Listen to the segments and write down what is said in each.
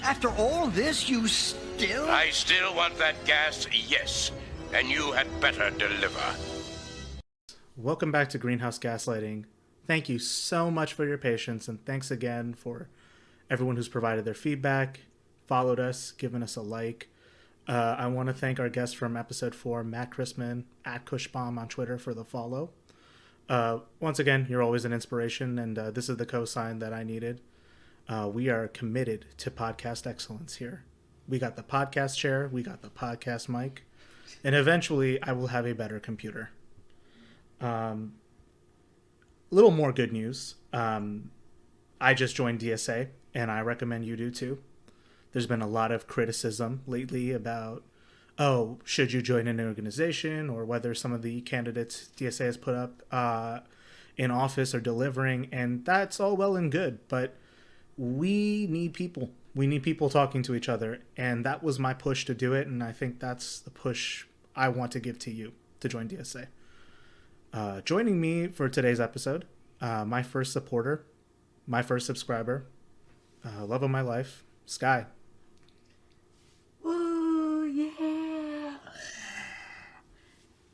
After all this, you still... I still want that gas, yes. And you had better deliver. Welcome back to Greenhouse Gaslighting. Thank you so much for your patience, and thanks again for everyone who's provided their feedback, followed us, given us a like. I want to thank our guest from episode 4, Matt Chrisman, at Cushbomb on Twitter, for the follow. Once again, you're always an inspiration, and this is the cosign that I needed. We are committed to podcast excellence here. We got the podcast chair, we got the podcast mic, and eventually I will have a better computer. Little more good news. I just joined DSA, and I recommend you do too. There's been a lot of criticism lately about, should you join an organization, or whether some of the candidates DSA has put up in office are delivering, and that's all well and good, but we need people. We need people talking to each other, and that was my push to do it, and I think that's the push I want to give to you to join DSA. Joining me for today's episode, my first supporter, my first subscriber, love of my life, Skyy. Woo, yeah.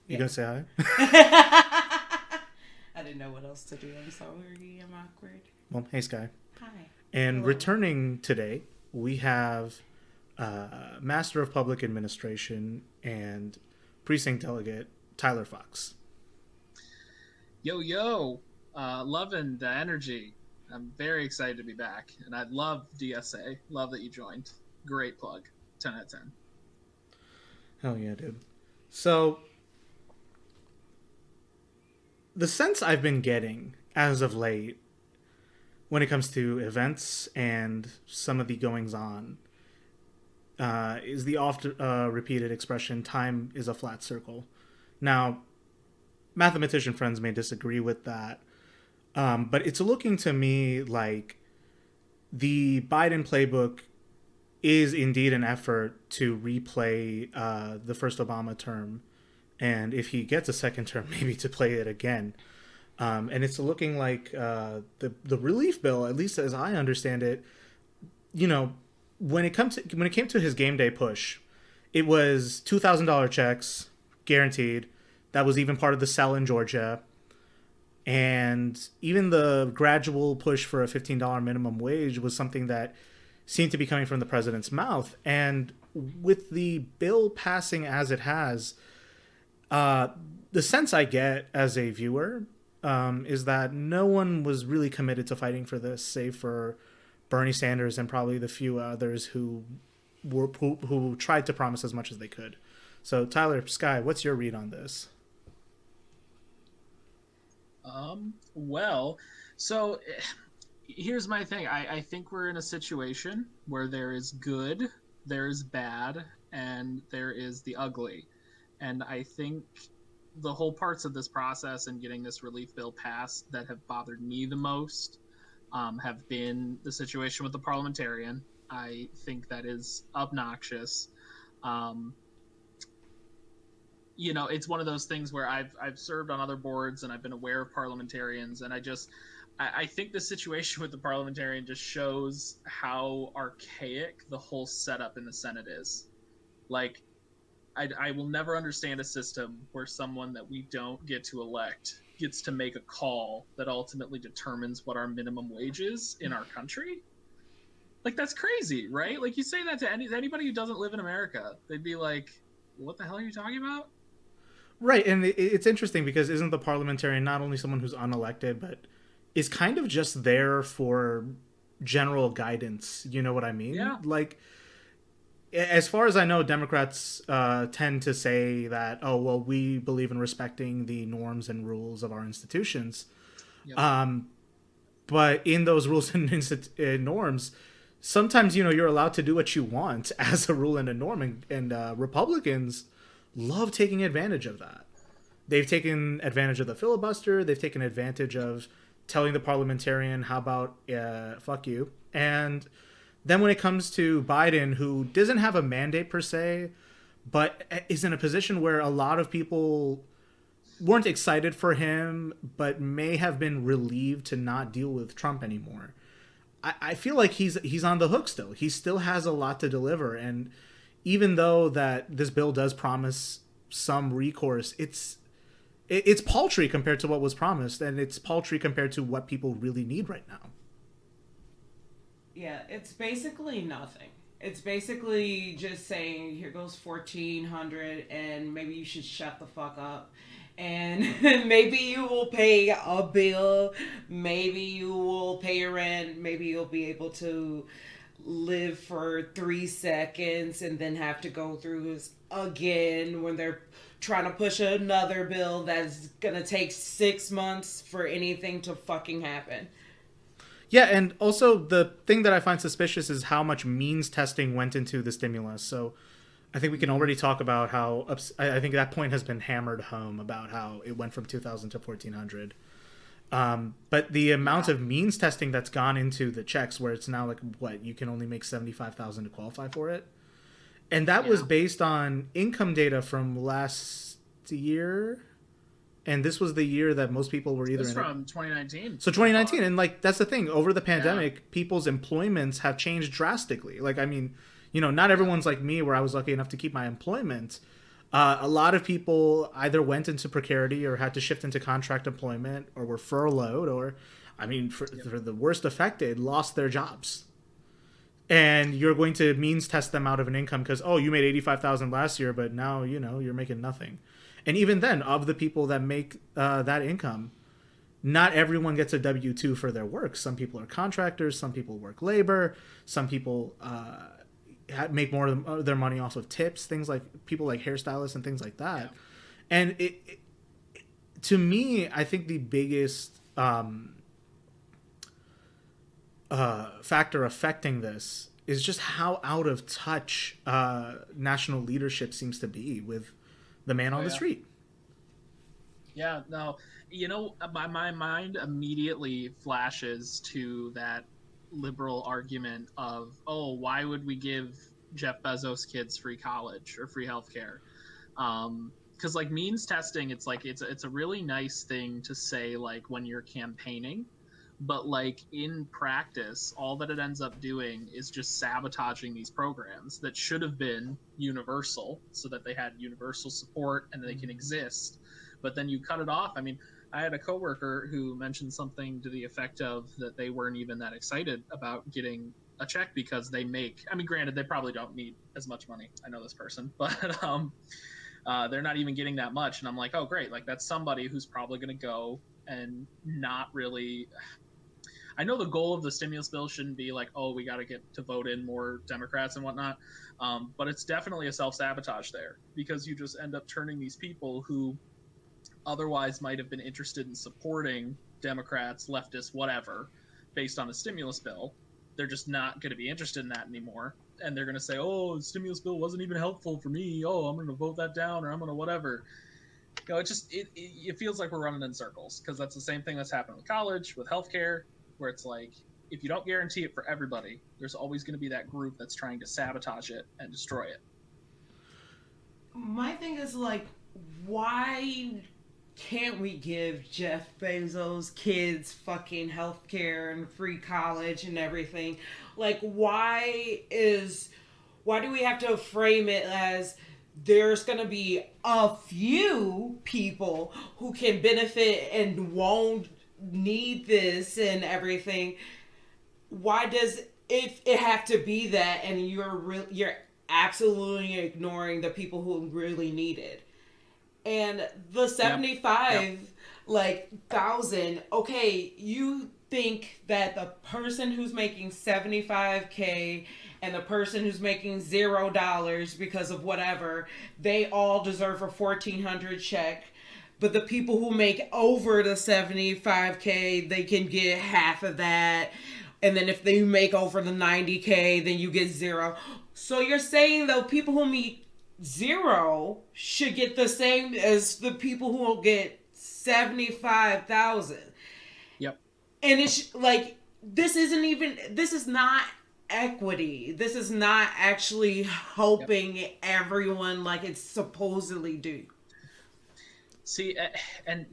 You gonna say hi? I didn't know what else to do. I'm sorry. I'm awkward. Well, hey, Skyy. Hi. And Hello. returning today, we have Master of Public Administration and Precinct Delegate Tyler Fox. Yo, loving the energy. I'm very excited to be back, and I love DSA. Love that you joined. Great plug. 10 out of 10. Hell yeah, dude. So, the sense I've been getting as of late when it comes to events and some of the goings-on is the oft-repeated expression, time is a flat circle. Now, mathematician friends may disagree with that, but it's looking to me like the Biden playbook is indeed an effort to replay the first Obama term, and if he gets a second term, maybe to play it again. And it's looking like the relief bill, at least as I understand it, when it came to his game day push, it was $2,000 checks guaranteed. That was even part of the sell in Georgia. And even the gradual push for a $15 minimum wage was something that seemed to be coming from the president's mouth. And with the bill passing as it has, the sense I get as a viewer is that no one was really committed to fighting for this, save for Bernie Sanders and probably the few others who tried to promise as much as they could. So, Tyler, Skyy, what's your read on this? So here's my thing. I think we're in a situation where there is good, there is bad, and there is the ugly. And I think the whole parts of this process and getting this relief bill passed that have bothered me the most have been the situation with the parliamentarian. I think that is obnoxious. It's one of those things where I've served on other boards and I've been aware of parliamentarians, and I think the situation with the parliamentarian just shows how archaic the whole setup in the Senate is. Like, I will never understand a system where someone that we don't get to elect gets to make a call that ultimately determines what our minimum wage is in our country. Like, that's crazy, right? Like, you say that to anybody who doesn't live in America, they'd be like, what the hell are you talking about? Right, and it's interesting because isn't the parliamentarian not only someone who's unelected, but is kind of just there for general guidance? You know what I mean? Yeah. Like, as far as I know, Democrats tend to say that, we believe in respecting the norms and rules of our institutions. Yep. But in those rules and norms, sometimes, you're allowed to do what you want as a rule and a norm. And Republicans love taking advantage of that. They've taken advantage of the filibuster. They've taken advantage of telling the parliamentarian, how about fuck you? And then when it comes to Biden, who doesn't have a mandate per se, but is in a position where a lot of people weren't excited for him, but may have been relieved to not deal with Trump anymore. I feel like he's on the hook still. He still has a lot to deliver, and even though that this bill does promise some recourse, it's paltry compared to what was promised, and it's paltry compared to what people really need right now. Yeah, it's basically nothing. It's basically just saying, here goes 1,400, and maybe you should shut the fuck up. And maybe you will pay a bill, maybe you will pay your rent, maybe you'll be able to live for 3 seconds and then have to go through this again when they're trying to push another bill that's gonna take 6 months for anything to fucking happen. Yeah, and also the thing that I find suspicious is how much means testing went into the stimulus. So I think we can already talk about how I think that point has been hammered home about how it went from 2,000 to 1,400. But the amount of means testing that's gone into the checks, where it's now like, what, you can only make 75,000 to qualify for it, and that was based on income data from last year. And this was the year that most people were either from 2019. So 2019, and like that's the thing. Over the pandemic, people's employments have changed drastically. Like, I mean, you know, not everyone's like me, where I was lucky enough to keep my employment. A lot of people either went into precarity or had to shift into contract employment, or were furloughed, or, I mean, for the worst affected, lost their jobs. And you're going to means test them out of an income because, oh, you made 85,000 last year, but now, you know, you're making nothing. And even then, of the people that make that income, not everyone gets a W-2 for their work. Some people are contractors. Some people work labor. Some people make more of their money off of tips, things like people like hairstylists and things like that. Yeah. And it, to me, I think the biggest factor affecting this is just how out of touch national leadership seems to be with the man on the street. Yeah, no, you know, my mind immediately flashes to that liberal argument of, oh, why would we give Jeff Bezos' kids free college or free healthcare? Because like means testing, it's like it's a really nice thing to say like when you're campaigning, but like in practice, all that it ends up doing is just sabotaging these programs that should have been universal, so that they had universal support and they can exist. But then you cut it off. I mean, I had a coworker who mentioned something to the effect of that they weren't even that excited about getting a check because they make, I mean, granted, they probably don't need as much money. I know this person, but they're not even getting that much. And I'm like, oh, great. Like, that's somebody who's probably going to go and not really. I know the goal of the stimulus bill shouldn't be like, oh, we got to get to vote in more Democrats and whatnot. But it's definitely a self-sabotage there, because you just end up turning these people who otherwise might have been interested in supporting Democrats, leftists, whatever, based on a stimulus bill. They're just not going to be interested in that anymore. And they're going to say, oh, the stimulus bill wasn't even helpful for me. Oh, I'm going to vote that down, or I'm going to whatever. You know, it feels like we're running in circles, because that's the same thing that's happened with college, with healthcare, where it's like, if you don't guarantee it for everybody, there's always going to be that group that's trying to sabotage it and destroy it. My thing is, like, why can't we give Jeff Bezos' kids fucking healthcare and free college and everything? Like, why do we have to frame it as there's going to be a few people who can benefit and won't need this and everything? Why does it have to be that, and you're absolutely ignoring the people who really need it? And the 75 like thousand, okay, you think that the person who's making 75K and the person who's making $0 because of whatever, they all deserve a 1,400 check. But the people who make over the 75K, they can get half of that. And then if they make over the 90K, then you get 0. So you're saying, though, people who make 0 should get the same as the people who will get 75,000. Yep. And it's like, this is not equity. This is not actually helping everyone like it's supposedly do. See, and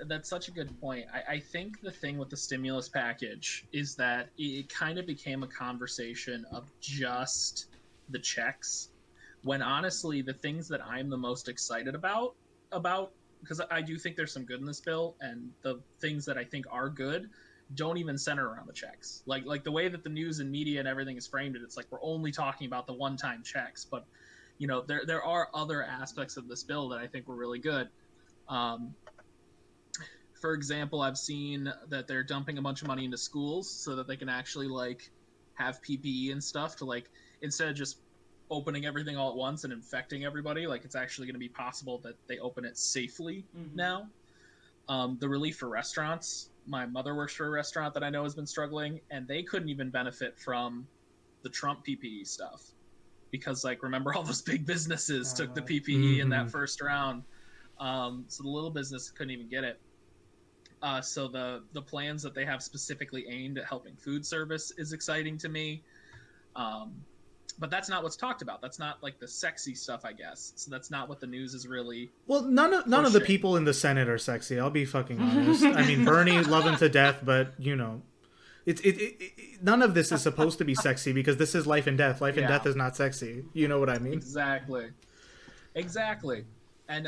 that's such a good point. I think the thing with the stimulus package is that it kind of became a conversation of just the checks, when honestly the things that I'm the most excited about, because I do think there's some good in this bill, and the things that I think are good don't even center around the checks. Like the way that the news and media and everything is framed, it's like we're only talking about the one-time checks, but there are other aspects of this bill that I think were really good. For example, I've seen that they're dumping a bunch of money into schools so that they can actually like have PPE and stuff to like, instead of just opening everything all at once and infecting everybody, like it's actually going to be possible that they open it safely now. The relief for restaurants. My mother works for a restaurant that I know has been struggling, and they couldn't even benefit from the Trump PPE stuff because, like, remember all those big businesses took the PPE in that first round. So the little business couldn't even get it. So the plans that they have specifically aimed at helping food service is exciting to me. But that's not what's talked about. That's not like the sexy stuff, I guess. So that's not what the news is really. Well, none of the people in the Senate are sexy. I'll be fucking honest. I mean, Bernie, love him to death, but none of this is supposed to be sexy because this is life and death. Life and death is not sexy. You know what I mean? Exactly. And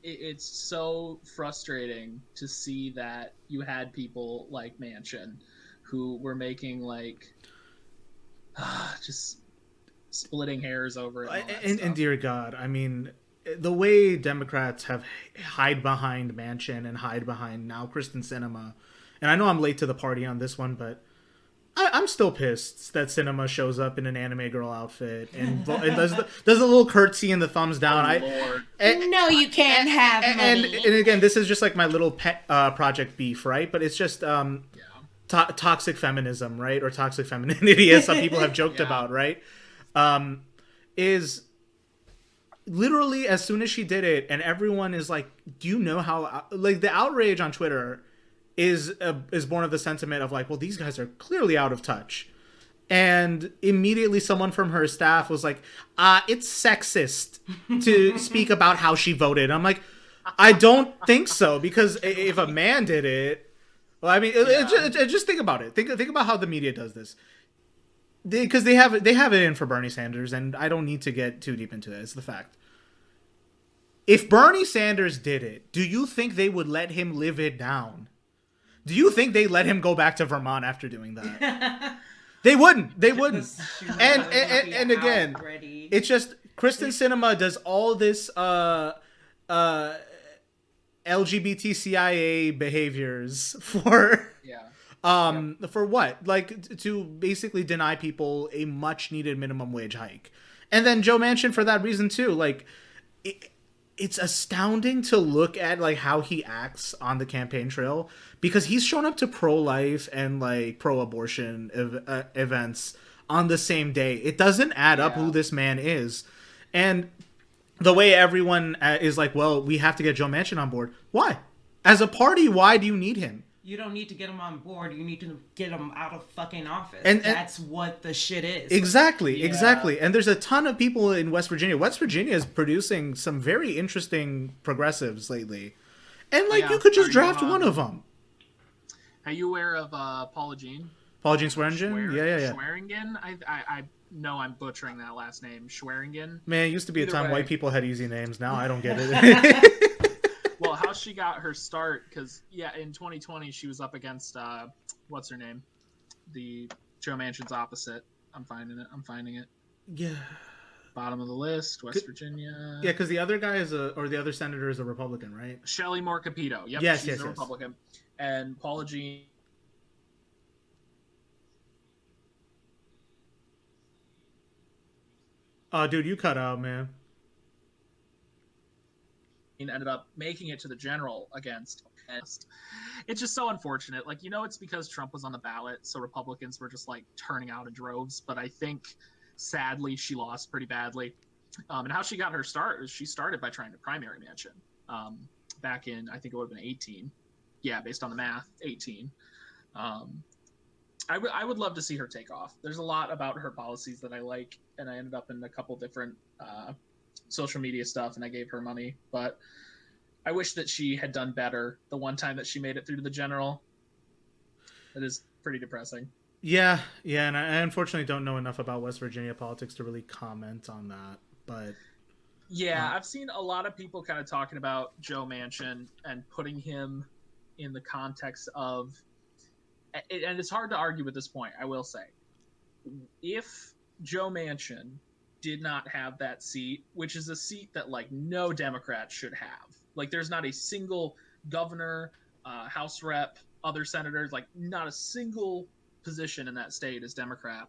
it's so frustrating to see that you had people like Manchin who were making like just splitting hairs over it. And dear God, I mean, the way Democrats have hide behind Manchin and hide behind now Kristen Sinema, and I know I'm late to the party on this one, but I'm still pissed that Sinema shows up in an anime girl outfit and does a little curtsy and the thumbs down. No, you can't have money. And again, this is just like my little pet project beef, right? But it's just toxic feminism, right? Or toxic femininity, as some people have joked about, right? Is literally as soon as she did it, and everyone is like, do you know how, like, the outrage on Twitter is born of the sentiment of like, well, these guys are clearly out of touch. And immediately someone from her staff was like, it's sexist to speak about how she voted. I'm like, I don't think so, because if a man did it, well, I mean, just think about it. Think about how the media does this. Because they have it in for Bernie Sanders, and I don't need to get too deep into it. It's the fact. If Bernie Sanders did it, do you think they would let him live it down? Do you think they let him go back to Vermont after doing that? They wouldn't. And again, it's just Kristen Sinema does all this LGBT CIA behaviors for for what? Like to basically deny people a much needed minimum wage hike. And then Joe Manchin for that reason too. Like it's astounding to look at like how he acts on the campaign trail, because he's shown up to pro-life and like pro-abortion events on the same day. It doesn't add up who this man is. And the way everyone is like, well, we have to get Joe Manchin on board. Why? As a party, why do you need him? You don't need to get him on board. You need to get him out of fucking office. And that's what the shit is. Exactly. And there's a ton of people in West Virginia. West Virginia is producing some very interesting progressives lately. And like, you could just draft one of them. Are you aware of Paula Jean? Paula Jean Swearingen? Yeah. Swearingen? I know I'm butchering that last name. Swearingen? Man, it used to be a time white people had easy names. Now I don't get it. Well, how she got her start, because, in 2020, she was up against, what's her name? The Joe Manchin's opposite. I'm finding it. Yeah. Bottom of the list, West Virginia. Yeah, because the other guy the other senator is a Republican, right? Shelley Moore Capito. Yep, she's a Republican. And Paula Jean. Oh, dude, you cut out, man. Ended up making it to the general against. It's just so unfortunate. Like, it's because Trump was on the ballot, so Republicans were just like turning out in droves. But I think, sadly, she lost pretty badly. And how she got her start is she started by trying to primary Manchin back in, I think it would have been 18. Yeah, based on the math, 18. I would love to see her take off. There's a lot about her policies that I like, and I ended up in a couple different social media stuff, and I gave her money. But I wish that she had done better the one time that she made it through to the general. It is pretty depressing. Yeah, and I unfortunately don't know enough about West Virginia politics to really comment on that. But yeah, I've seen a lot of people kind of talking about Joe Manchin and putting him in the context of, and it's hard to argue at this point, I will say. If Joe Manchin did not have that seat, which is a seat that like no Democrat should have, like there's not a single governor, House rep, other senators, like not a single position in that state is Democrat.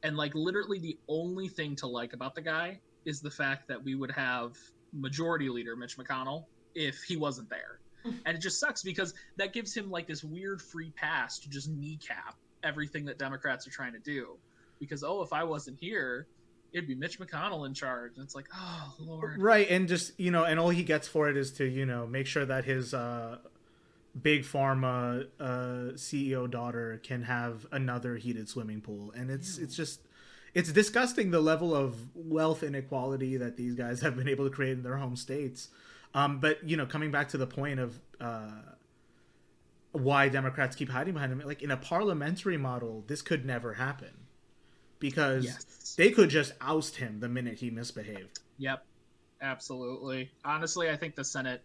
And like literally the only thing to like about the guy is the fact that we would have Majority Leader Mitch McConnell if he wasn't there. And it just sucks because that gives him like this weird free pass to just kneecap everything that Democrats are trying to do. Because, if I wasn't here, it'd be Mitch McConnell in charge. And it's like, oh, Lord. Right, and just, and all he gets for it is to, make sure that his big pharma CEO daughter can have another heated swimming pool. And it's just... It's disgusting the level of wealth inequality that these guys have been able to create in their home states. But, coming back to the point of why Democrats keep hiding behind him, like in a parliamentary model, this could never happen because they could just oust him the minute he misbehaved. Yep, absolutely. Honestly, I think the Senate,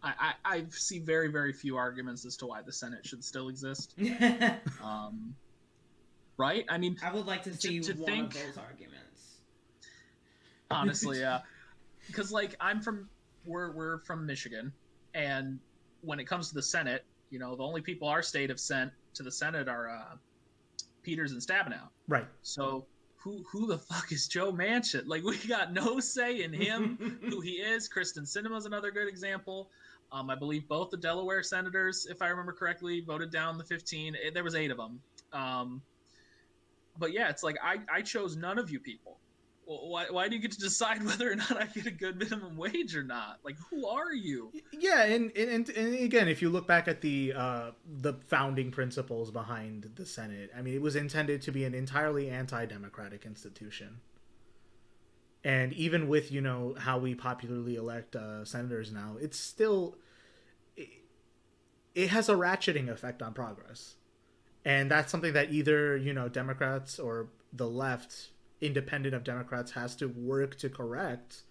I see very, very few arguments as to why the Senate should still exist. Right? I mean, I would like to see to one think, of those arguments. Honestly, yeah. Because, like, we're from Michigan, and when it comes to the Senate, the only people our state have sent to the Senate are Peters and Stabenow. Right. So who the fuck is Joe Manchin? Like, we got no say in him, who he is. Kristen Sinema's another good example. I believe both the Delaware senators, if I remember correctly, voted down the 15. There was 8 of them. But yeah, it's like I chose none of you people. Why do you get to decide whether or not I get a good minimum wage or not? Like, who are you? Yeah, and again, if you look back at the founding principles behind the Senate, I mean, it was intended to be an entirely anti-democratic institution. And even with how we popularly elect senators now, it's still it has a ratcheting effect on progress. And that's something that either, Democrats or the left, independent of Democrats, has to work to correct.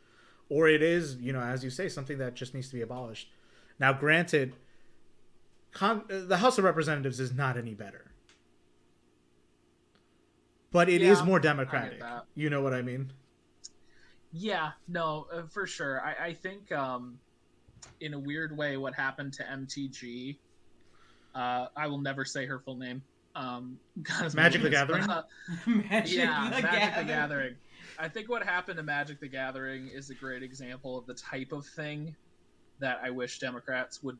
Or it is, as you say, something that just needs to be abolished. Now, granted, the House of Representatives is not any better. But it is more democratic. You know what I mean? Yeah, no, for sure. I think in a weird way what happened to MTG... I will never say her full name. Magic the Gathering? Magic the Gathering. I think what happened to Magic the Gathering is a great example of the type of thing that I wish Democrats would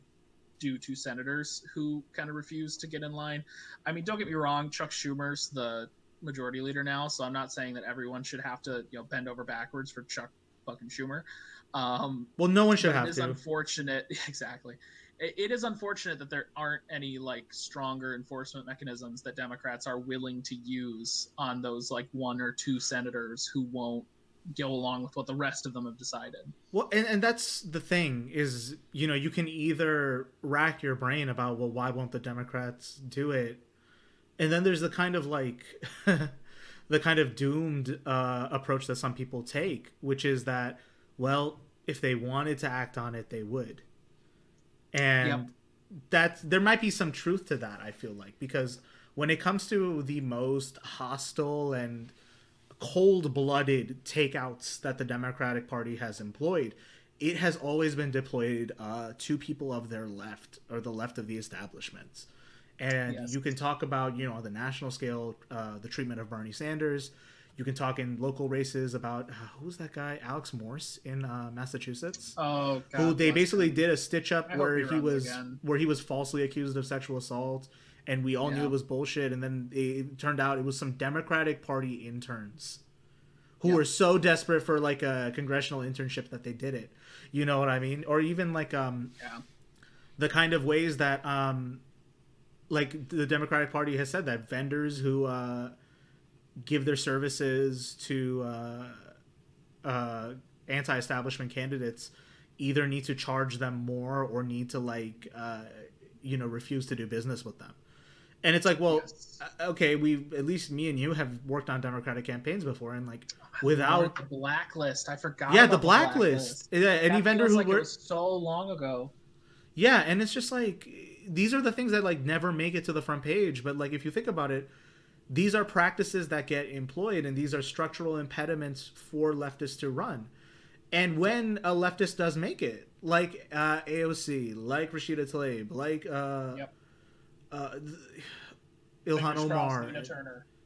do to senators who kind of refuse to get in line. I mean, don't get me wrong, Chuck Schumer's the majority leader now, so I'm not saying that everyone should have to bend over backwards for Chuck fucking Schumer. Well, no one should have to. It is unfortunate. Exactly. It is unfortunate that there aren't any stronger enforcement mechanisms that Democrats are willing to use on those 1 or 2 senators who won't go along with what the rest of them have decided. Well, and that's the thing is, you can either rack your brain about, well, why won't the Democrats do it? And then there's the kind of the kind of doomed approach that some people take, which is that, well, if they wanted to act on it, they would. And there might be some truth to that, I feel like, because when it comes to the most hostile and cold-blooded takeouts that the Democratic Party has employed, it has always been deployed to people of their left, or the left of the establishments. And you can talk about, on the national scale, the treatment of Bernie Sanders. You can talk in local races about who's that guy, Alex Morse in Massachusetts. Oh, God, who they basically did a stitch up where he was falsely accused of sexual assault, and we all knew it was bullshit. And then it turned out it was some Democratic Party interns who were so desperate for a congressional internship that they did it. You know what I mean? Or even the kind of ways that the Democratic Party has said that vendors who give their services to anti-establishment candidates either need to charge them more or need to like refuse to do business with them. And it's like, well, okay, we, at least me and you have worked on Democratic campaigns before, and like without the blacklist, I forgot. Yeah, about the blacklist. Yeah, any vendor who like it was so long ago. Yeah, and it's just like, these are the things that like never make it to the front page, but like if you think about it, these are practices that get employed, and these are structural impediments for leftists to run. And when a leftist does make it, like AOC, like Rashida Tlaib, like Ilhan Omar,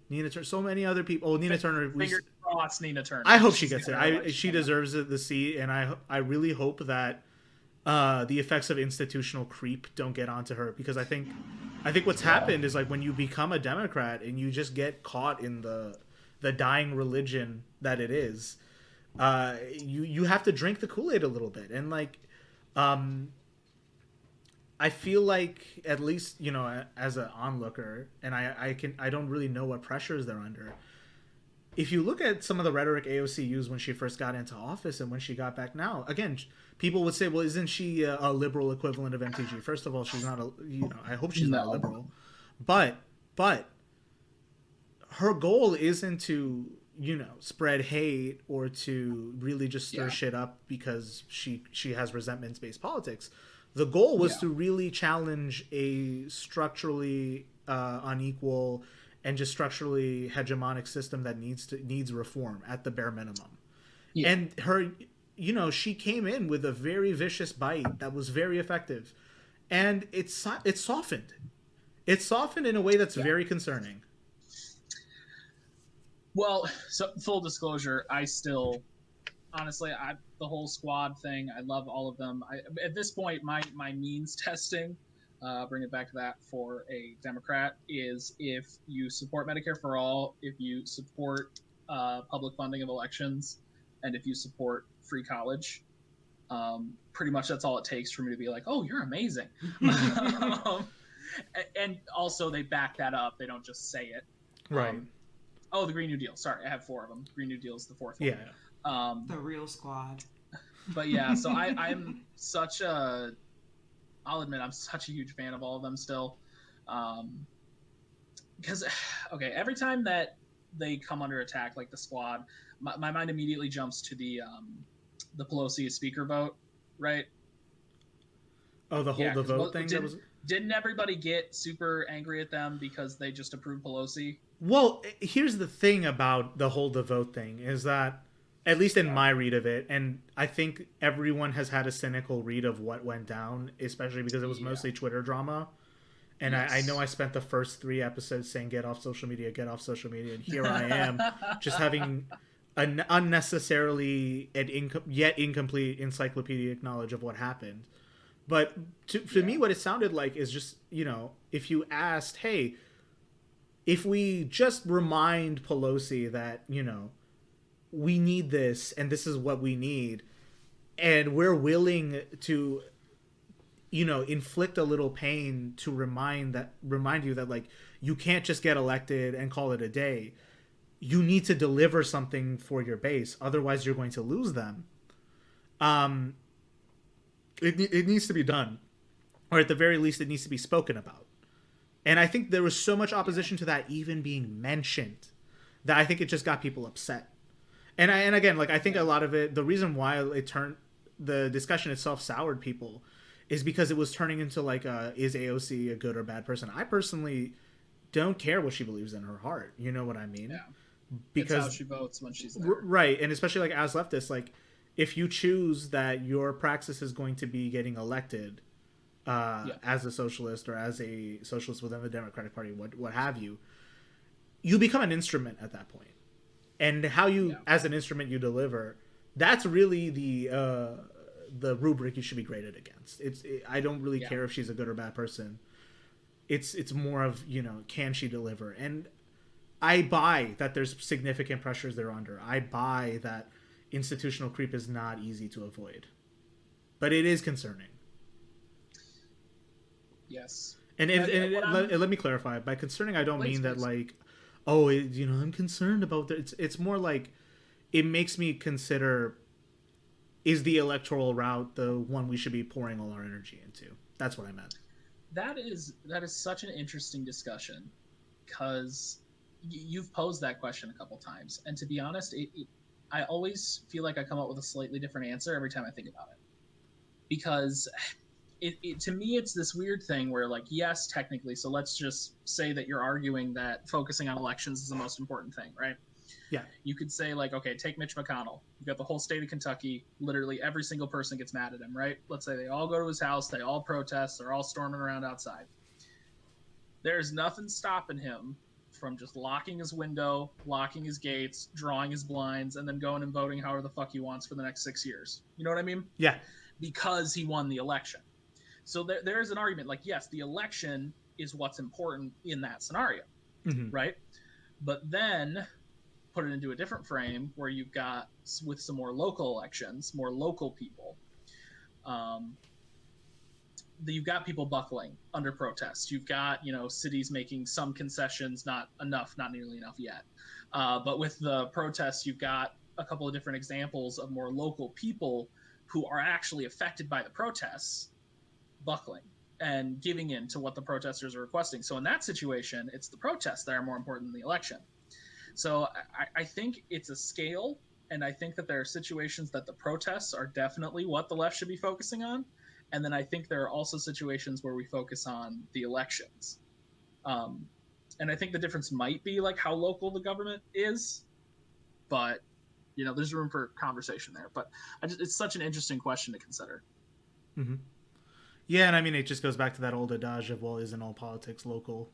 Nina Turner, so many other people. Oh, Nina Turner. Fingers crossed, Nina Turner. I hope she gets it. She deserves the seat, and I really hope that the effects of institutional creep don't get onto her, because I think what's happened is, like, when you become a Democrat and you just get caught in the dying religion that it is, you have to drink the Kool-Aid a little bit, and like. I feel like, at least, as an onlooker, and I don't really know what pressures they're under. If you look at some of the rhetoric AOC used when she first got into office and when she got back now, again, people would say, well, isn't she a liberal equivalent of MTG? First of all, she's not I hope she's not a liberal. But her goal isn't to, spread hate or to really just stir shit up because she has resentments-based politics. The goal was to really challenge a structurally unequal and just structurally hegemonic system that needs reform at the bare minimum. Yeah. And her, she came in with a very vicious bite that was very effective, and it softened. It softened in a way that's very concerning. Well, so full disclosure, I still, honestly, the whole squad thing, I love all of them. At this point, my means testing, bring it back to that for a Democrat, is if you support Medicare for all, if you support public funding of elections, and if you support free college. Pretty much that's all it takes for me to be like, oh, you're amazing. And also they back that up. They don't just say it. Right. The Green New Deal. Sorry, I have 4 of them. Green New Deal is the 4th one. Yeah. The real squad. But yeah, so I'm such a... I'll admit I'm such a huge fan of all of them still. Because, okay, every time that they come under attack, like the squad, my mind immediately jumps to the Pelosi speaker vote, right? Oh, the hold the vote thing? Didn't everybody get super angry at them because they just approved Pelosi? Well, here's the thing about the hold the vote thing, is that, at least in my read of it, and I think everyone has had a cynical read of what went down, especially because it was mostly Twitter drama. And I know I spent the first 3 episodes saying get off social media, and here I am just having an unnecessarily and yet incomplete encyclopedic knowledge of what happened. But for me, what it sounded like is just, if you asked, hey, if we just remind Pelosi that, we need this and this is what we need, and we're willing to, inflict a little pain to remind you that, like, you can't just get elected and call it a day. You need to deliver something for your base, otherwise you're going to lose them. It needs to be done, or at the very least it needs to be spoken about. And I think there was so much opposition to that even being mentioned that I think it just got people upset. And again, like, I think a lot of it, the reason why the discussion itself soured people is because it was turning into like, is AOC a good or bad person? I personally don't care what she believes in her heart. You know what I mean? Yeah. Because it's how she votes when she's there. Right. And especially, like, as leftists, like, if you choose that your praxis is going to be getting elected as a socialist or as a socialist within the Democratic Party, what have you, you become an instrument at that point. And how you, as an instrument, you deliver, that's really the rubric you should be graded against. I don't really care if she's a good or bad person. It's more of, can she deliver? And I buy that there's significant pressures they're under. I buy that institutional creep is not easy to avoid. But it is concerning. Yes. And let me clarify. By concerning, I don't mean that, like, oh, I'm concerned about that. It's more like it makes me consider is the electoral route the one we should be pouring all our energy into? That's what I meant. That is such an interesting discussion, because you've posed that question a couple times, and to be honest, I always feel like I come up with a slightly different answer every time I think about it, because to me it's this weird thing where, like, yes, technically, so let's just say that you're arguing that focusing on elections is the most important thing, right? Yeah. You could say, like, okay, take Mitch McConnell. You've got the whole state of Kentucky. Literally every single person gets mad at him, right? Let's say they all go to his house. They all protest. They're all storming around outside. There's nothing stopping him from just locking his window, locking his gates, drawing his blinds, and then going and voting however the fuck he wants for the next 6 years. You know what I mean? Yeah. Because he won the election. So there's an argument. Like, yes, the election is what's important in that scenario, right? But then put it into a different frame where you've got, with some more local elections, more local people, you've got people buckling under protest. You've got, cities making some concessions, not enough, not nearly enough yet. But with the protests, you've got a couple of different examples of more local people who are actually affected by the protests buckling and giving in to what the protesters are requesting. So in that situation, it's the protests that are more important than the election. So I think it's a scale, and I think that there are situations that the protests are definitely what the left should be focusing on. And then I think there are also situations where we focus on the elections. And I think the difference might be like how local the government is, but there's room for conversation there. But it's such an interesting question to consider. Mm-hmm. Yeah, and I mean, it just goes back to that old adage of, well, isn't all politics local?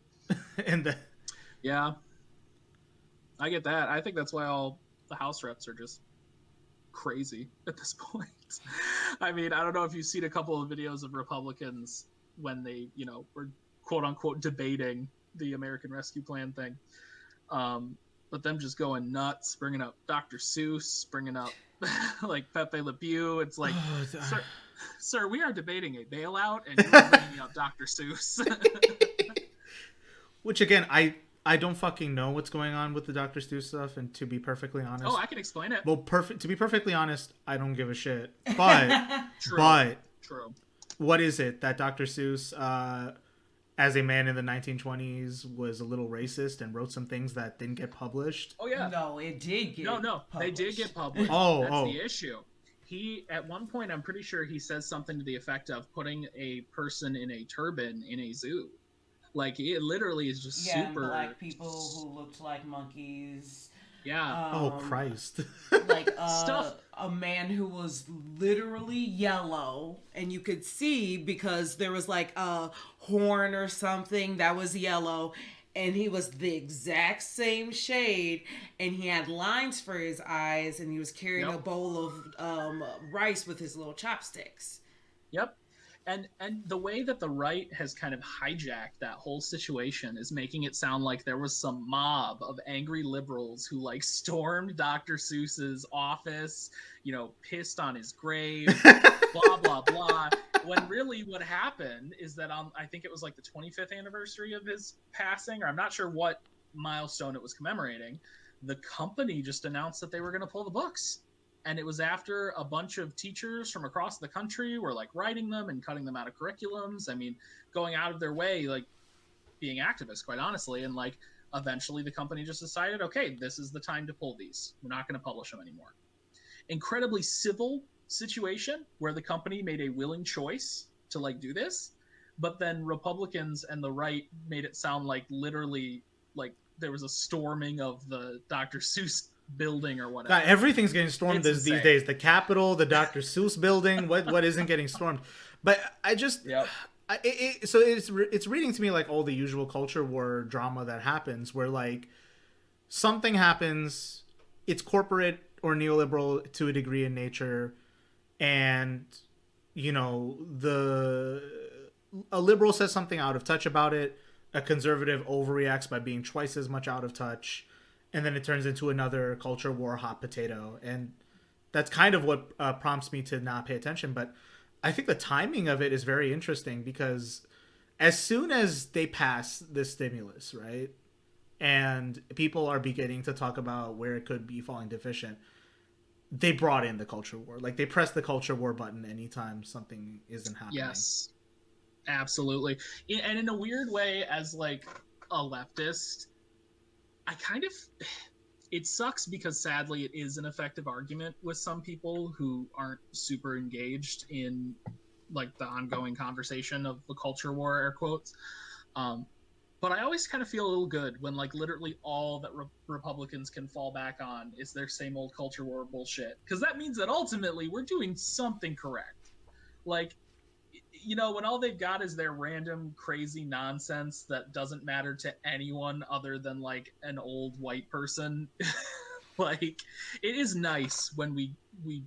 Yeah. I get that. I think that's why all the House reps are just crazy at this point. I mean, I don't know if you've seen a couple of videos of Republicans when they, were quote unquote debating the American Rescue Plan thing. But them just going nuts, bringing up Dr. Seuss, bringing up like Pepe Le Pew. It's like, sir, we are debating a bailout and you're bringing up Dr. Seuss. Which again, I don't fucking know what's going on with the Dr. Seuss stuff, and to be perfectly honest... Oh, I can explain it. Well, to be perfectly honest, I don't give a shit. But... True. What is it that Dr. Seuss, as a man in the 1920s, was a little racist and wrote some things that didn't get published? Oh, yeah. No, it did get No, they did get published. That's the issue. He, at one point, I'm pretty sure he says something to the effect of putting a person in a turban in a zoo. Like, it literally is just super... black people who looked like monkeys. Yeah. Oh, Christ. Like, Stuff. a man who was literally yellow, and you could see because there was, like, a horn or something that was yellow, and he was the exact same shade, and he had lines for his eyes, and he was carrying a bowl of rice with his little chopsticks. Yep. And the way that the right has kind of hijacked that whole situation is making it sound like there was some mob of angry liberals who like stormed Dr. Seuss's office, pissed on his grave, blah, blah, blah. When really what happened is that I think it was like the 25th anniversary of his passing, or I'm not sure what milestone it was commemorating, the company just announced that they were going to pull the books. And it was after a bunch of teachers from across the country were like writing them and cutting them out of curriculums. I mean, going out of their way, like being activists, quite honestly. And like eventually the company just decided, okay, this is the time to pull these. We're not going to publish them anymore. Incredibly civil situation where the company made a willing choice to like do this. But then Republicans and the right made it sound like literally like there was a storming of the Dr. Seuss building or whatever. God, everything's getting stormed these days. The Capitol, the Dr. Seuss building. What isn't getting stormed? But I just, so it's reading to me like all the usual culture war drama that happens, where like something happens, it's corporate or neoliberal to a degree in nature, and a liberal says something out of touch about it, a conservative overreacts by being twice as much out of touch. And then it turns into another culture war hot potato. And that's kind of what prompts me to not pay attention. But I think the timing of it is very interesting because as soon as they pass this stimulus, right, and people are beginning to talk about where it could be falling deficient, they brought in the culture war. Like, they press the culture war button anytime something isn't happening. Yes, absolutely. And in a weird way, as like a leftist, I kind of, it sucks because sadly it is an effective argument with some people who aren't super engaged in like the ongoing conversation of the culture war, air quotes. But I always kind of feel a little good when like literally all that Republicans can fall back on is their same old culture war bullshit, because that means that ultimately we're doing something correct. Like, you know, when all they've got is their random crazy nonsense that doesn't matter to anyone other than like an old white person. Like, it is nice when we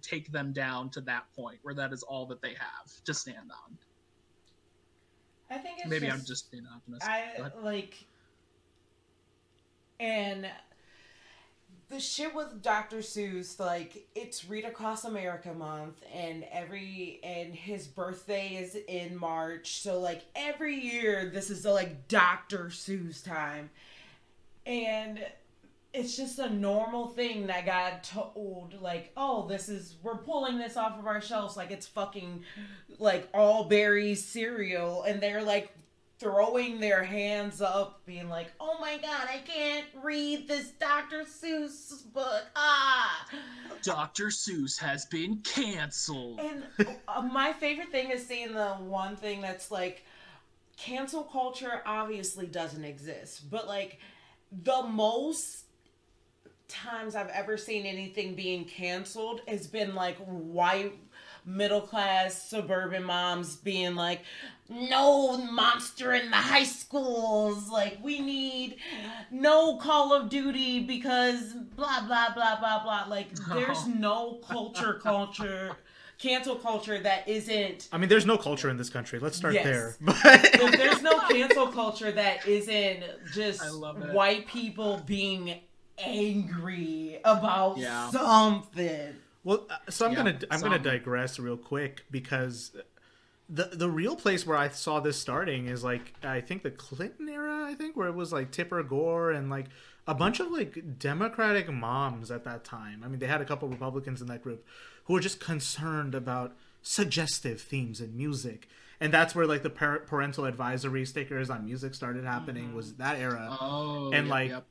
take them down to that point where that is all that they have to stand on. I think it's Maybe I'm just being optimistic. And the shit with Dr. Seuss, like, it's Read Across America month, and his birthday is in March, so like every year this is the like Dr. Seuss time, and it's just a normal thing that got told, like, oh, we're pulling this off of our shelves like it's fucking like all berries cereal, and they're like throwing their hands up being like, oh my god, I can't read this Dr. Seuss book, Dr. Seuss has been canceled. And my favorite thing is seeing the one thing that's like, cancel culture obviously doesn't exist, but like the most times I've ever seen anything being canceled has been like white middle class suburban moms being like, no monster in the high schools, like we need no Call of Duty because blah blah blah blah blah. Like, there's no cancel culture that isn't, I mean, there's no culture in this country. Let's start there. There's no cancel culture that isn't just white people being angry about something. Well, so I'm gonna digress real quick, because the real place where I saw this starting is like, I think the Clinton era, where it was like Tipper Gore and like a bunch of like Democratic moms at that time. I mean, they had a couple Republicans in that group who were just concerned about suggestive themes in music. And that's where like the parental advisory stickers on music started happening, was that era.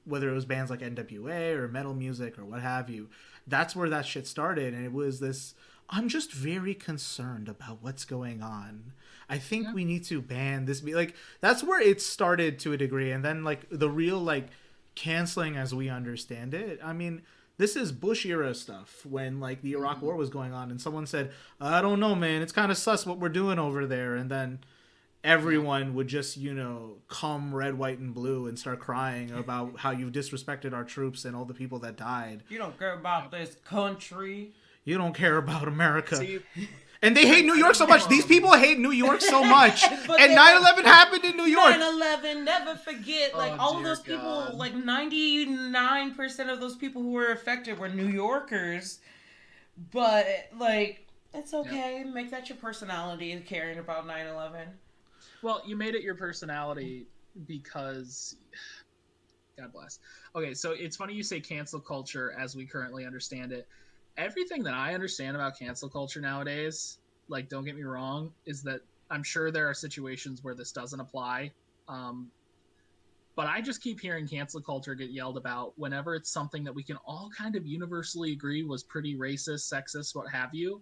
Whether it was bands like NWA or metal music or what have you, that's where that shit started. And it was this, I'm just very concerned about what's going on. I think we need to ban this. Like, that's where it started to a degree. And then like the real like canceling as we understand it, I mean, this is Bush era stuff, when like the Iraq War was going on and someone said, I don't know, man, it's kind of sus what we're doing over there. And then everyone would just, come red, white, and blue and start crying about how you've disrespected our troops and all the people that died. You don't care about this country. You don't care about America. And they hate New York so much. These people hate New York so much. And 9/11 happened in New York. 9/11, never forget. Like, all of those people, God. Like 99% of those people who were affected were New Yorkers. But, like, it's okay. Yep. Make that your personality, caring about 9/11. Well, you made it your personality because... God bless. Okay, so it's funny you say cancel culture as we currently understand it. Everything that I understand about cancel culture nowadays, like, don't get me wrong, is that I'm sure there are situations where this doesn't apply. But I just keep hearing cancel culture get yelled about whenever it's something that we can all kind of universally agree was pretty racist, sexist, what have you.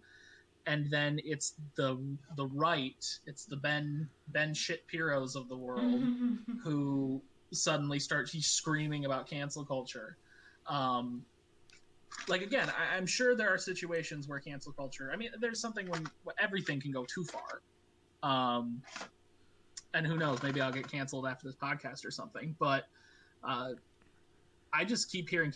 And then it's the right, it's the Ben Shitpiros of the world who suddenly start screaming about cancel culture. Like, again, I'm sure there are situations where cancel culture, I mean, there's something when everything can go too far. And who knows, maybe I'll get canceled after this podcast or something. But I just keep hearing,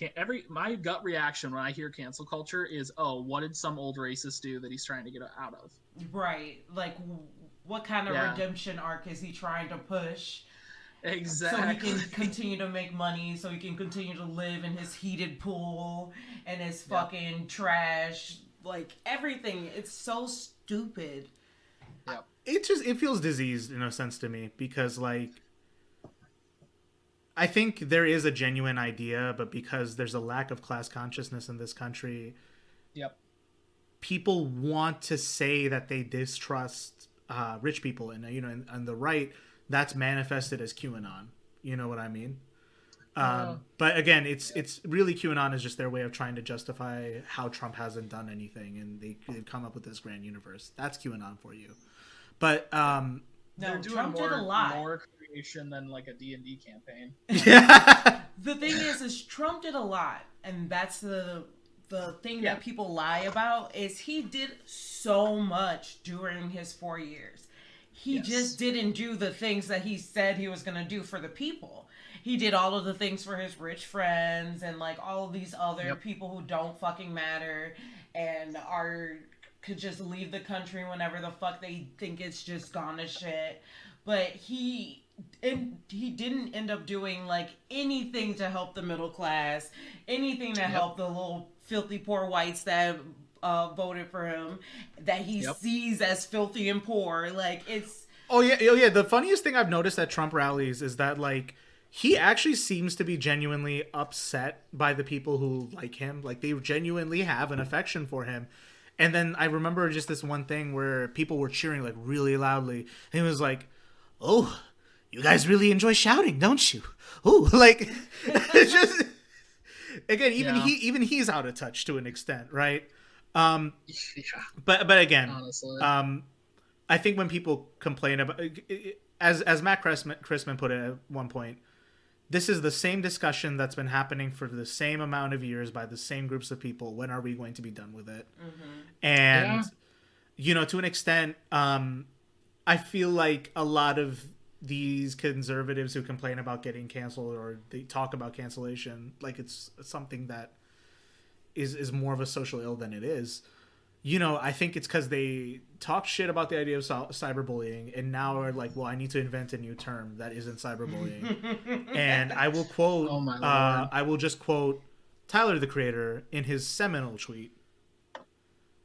my gut reaction when I hear cancel culture is, oh, what did some old racist do that he's trying to get out of? Right. Like, what kind of redemption arc is he trying to push? Exactly. So he can continue to make money, so he can continue to live in his heated pool and his fucking trash. Like, everything. It's so stupid. Yep. It feels diseased in a sense to me, because, like, I think there is a genuine idea, but because there's a lack of class consciousness in this country, Yep. people want to say that they distrust rich people, and on the right, that's manifested as QAnon. You know what I mean? But again, it's really QAnon is just their way of trying to justify how Trump hasn't done anything, and they've come up with this grand universe. That's QAnon for you. But No, they're doing Trump did a lot. more creation than like a D&D campaign. The thing is Trump did a lot, and that's the thing that people lie about is he did so much during his 4 years. He just didn't do the things that he said he was going to do for the people. He did all of the things for his rich friends and like all of these other people who don't fucking matter and could just leave the country whenever the fuck they think it's just gone to shit. But he didn't end up doing like anything to help the middle class, anything to help the little filthy poor whites that voted for him, that he sees as filthy and poor. Like it's oh yeah. The funniest thing I've noticed at Trump rallies is that like he actually seems to be genuinely upset by the people who like him. Like they genuinely have an affection for him. And then I remember just this one thing where people were cheering like really loudly, and he was like, "Oh, you guys really enjoy shouting, don't you?" Oh, like it's just again, even he's out of touch to an extent, right? But again, honestly, I think when people complain about, as Matt Chrisman put it at one point, this is the same discussion that's been happening for the same amount of years by the same groups of people. When are we going to be done with it? And to an extent, I feel like a lot of these conservatives who complain about getting canceled or they talk about cancellation like it's something that is more of a social ill than it is. I think it's because they talk shit about the idea of cyberbullying and now are like, well, I need to invent a new term that isn't cyberbullying. And I will quote, I will just quote Tyler, the creator, in his seminal tweet.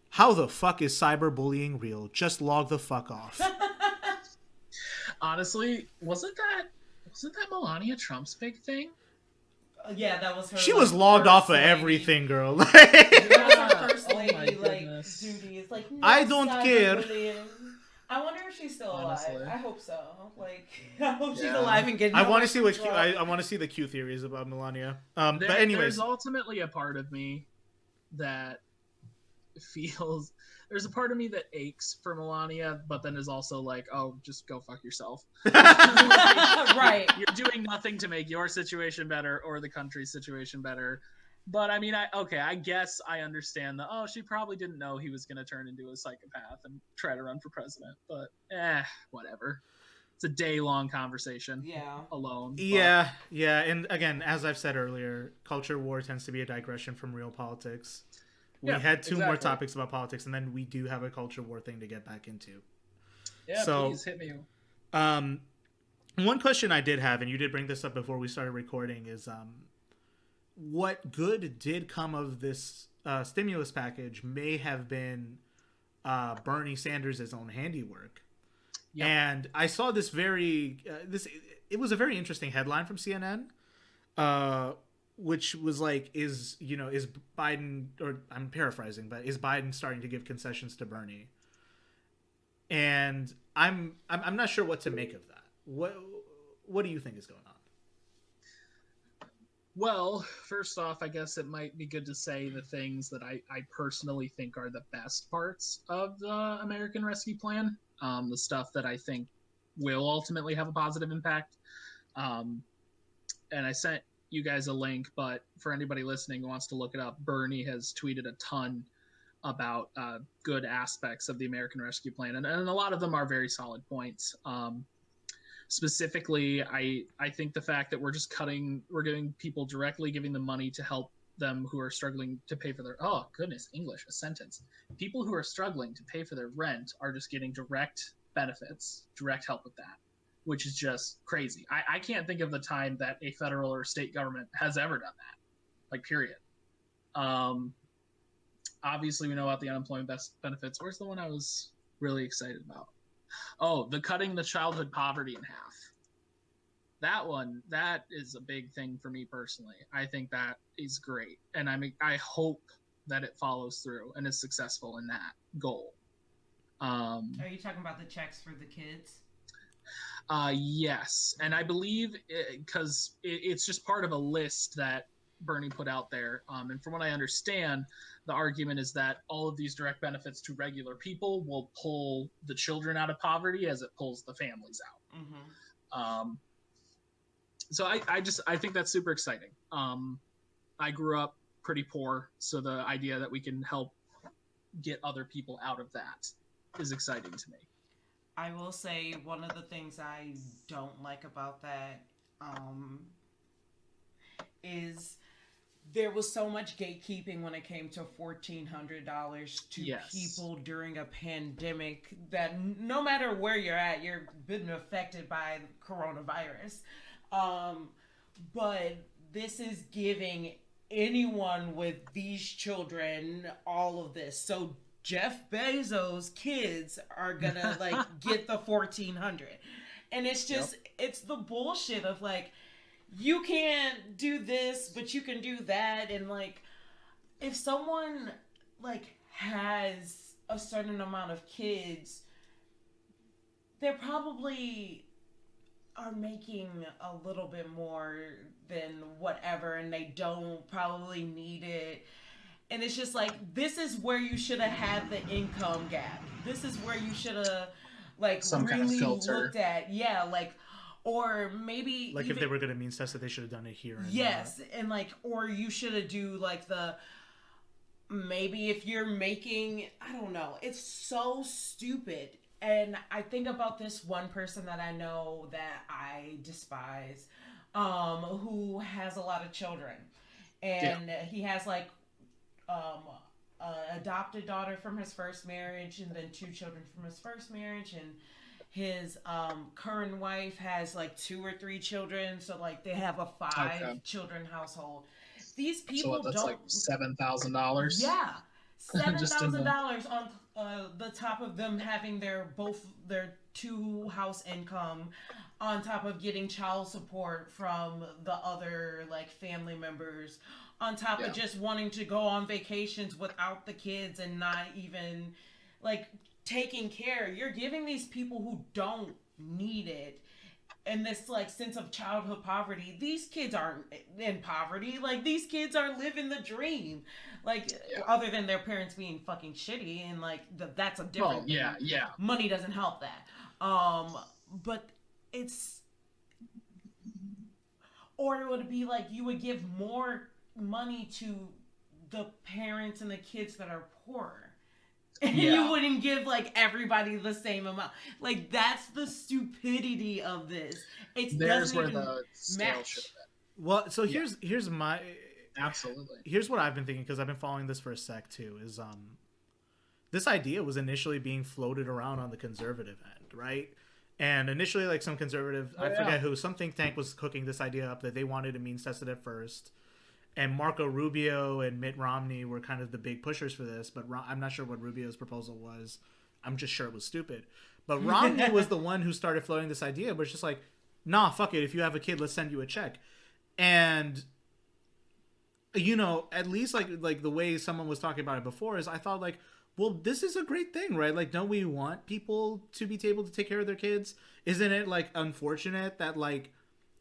"How the fuck is cyberbullying real? Just log the fuck off." Honestly, wasn't that Melania Trump's big thing? Yeah, that was her. She was logged off of everything, girl. That was her first lady, duty. It's like, no, I don't care. I wonder if she's still Honestly. alive. I hope so. Like, I hope she's alive and getting. I want to see I want to see the Q theories about Melania. But anyways, there's ultimately a part of me that feels. There's a part of me that aches for Melania, but then is also like, oh, just go fuck yourself. Right. You're doing nothing to make your situation better or the country's situation better. But I mean, I guess I understand that, she probably didn't know he was going to turn into a psychopath and try to run for president. But, whatever. It's a day-long conversation. Yeah. Alone. Yeah. And again, as I've said earlier, culture war tends to be a digression from real politics. We had two more topics about politics, and then we do have a culture war thing to get back into. Yeah, so, please hit me. One question I did have, and you did bring this up before we started recording, is what good did come of this stimulus package may have been Bernie Sanders' own handiwork. Yep. And I saw this it was a very interesting headline from CNN, which was like, is Biden, or I'm paraphrasing, but is Biden starting to give concessions to Bernie? And I'm not sure what to make of that. What do you think is going on? Well, first off, I guess it might be good to say the things that I personally think are the best parts of the American Rescue Plan, the stuff that I think will ultimately have a positive impact. And I sent you guys a link, but for anybody listening who wants to look it up, Bernie has tweeted a ton about good aspects of the American Rescue Plan, and a lot of them are very solid points. Specifically, I think the fact that we're giving people directly giving them money to help them who are struggling to pay for their, a sentence. People who are struggling to pay for their rent are just getting direct benefits, direct help with that, which is just crazy. I can't think of the time that a federal or state government has ever done that, like, period. Obviously, we know about the unemployment benefits. Where's the one I was really excited about? Oh, the cutting the childhood poverty in half. That one, that is a big thing for me personally. I think that is great. And I hope that it follows through and is successful in that goal. Are you talking about the checks for the kids? Yes, and I believe because it's just part of a list that Bernie put out there, and from what I understand, the argument is that all of these direct benefits to regular people will pull the children out of poverty as it pulls the families out. Mm-hmm. So I think that's super exciting. I grew up pretty poor, so the idea that we can help get other people out of that is exciting to me. I will say one of the things I don't like about that is there was so much gatekeeping when it came to $1,400 to people during a pandemic that no matter where you're at, you're been affected by coronavirus. But this is giving anyone with these children all of this. So Jeff Bezos' kids are gonna like get the 1,400, and it's just it's the bullshit of like, you can't do this but you can do that, and like if someone like has a certain amount of kids, they're probably are making a little bit more than whatever, and they don't probably need it. And it's just like, this is where you should have had the income gap. This is where you should have like some really kind of filter looked at, like, or maybe like even, if they were going to means test that they should have done it here. And yes, and like, or you should have do like the, maybe if you're making, I don't know, it's so stupid. And I think about this one person that I know that I despise, who has a lot of children, and he has like adopted daughter from his first marriage, and then 2 children from his first marriage, and his current wife has like 2 or 3 children, so like they have a 5 children household. These people so that's don't, like $7,000. yeah, $7,000 on the top of them having their 2 house income, on top of getting child support from the other like family members, on top of just wanting to go on vacations without the kids and not even like taking care. You're giving these people who don't need it and this like sense of childhood poverty. These kids aren't in poverty. Like, these kids are living the dream. Like, other than their parents being fucking shitty, and like that's a different thing. Money doesn't help that. But it's, or it would be like you would give more money to the parents and the kids that are poor. And you wouldn't give like everybody the same amount. Like, that's the stupidity of this. It There's doesn't where even the scale match. should have been. Well, so here's my Absolutely. Here's what I've been thinking, because I've been following this for a sec too. Is this idea was initially being floated around on the conservative end, right? And initially, like, some conservative, I forget who, some think tank was cooking this idea up that they wanted to means test it at first. And Marco Rubio and Mitt Romney were kind of the big pushers for this, but I'm not sure what Rubio's proposal was. I'm just sure it was stupid. But Romney was the one who started floating this idea, but it's just like, nah, fuck it. If you have a kid, let's send you a check. And, you know, at least like the way someone was talking about it before is, I thought like, well, this is a great thing, right? Like, don't we want people to be able to take care of their kids? Isn't it like unfortunate that like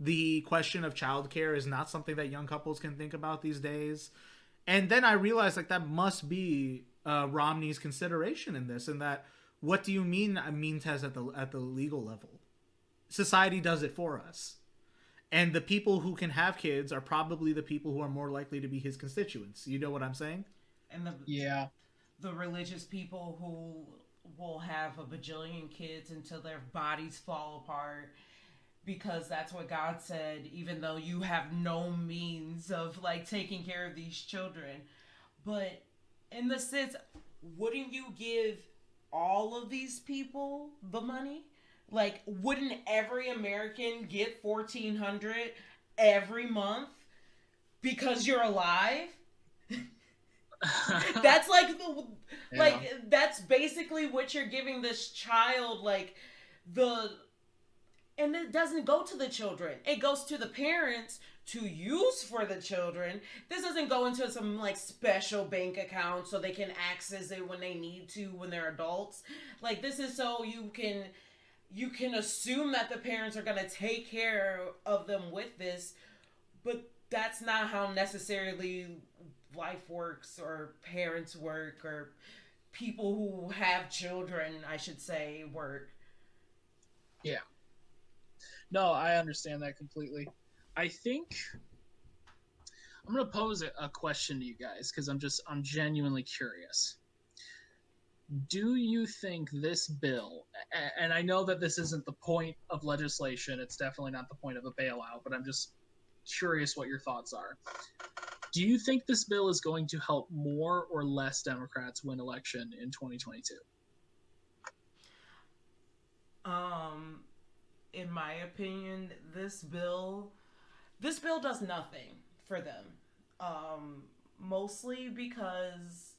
the question of childcare is not something that young couples can think about these days? And then I realized like that must be Romney's consideration in this, and that, what do you mean a mean test at the legal level? Society does it for us. And the people who can have kids are probably the people who are more likely to be his constituents. You know what I'm saying? And the religious people who will have a bajillion kids until their bodies fall apart, because that's what God said, even though you have no means of like taking care of these children. But in the sense, wouldn't you give all of these people the money? Like, wouldn't every American get $1,400 every month because you're alive? That's like that's basically what you're giving this child, like and it doesn't go to the children. It goes to the parents to use for the children. This doesn't go into some like special bank account so they can access it when they need to when they're adults. Like, this is so you can assume that the parents are going to take care of them with this, but that's not how necessarily life works, or parents work, or people who have children, I should say, work. Yeah. No, I understand that completely. I think I'm going to pose a question to you guys because I'm genuinely curious. Do you think this bill, and I know that this isn't the point of legislation, it's definitely not the point of a bailout, but I'm just curious what your thoughts are. Do you think this bill is going to help more or less Democrats win election in 2022? In my opinion, this bill does nothing for them. Mostly because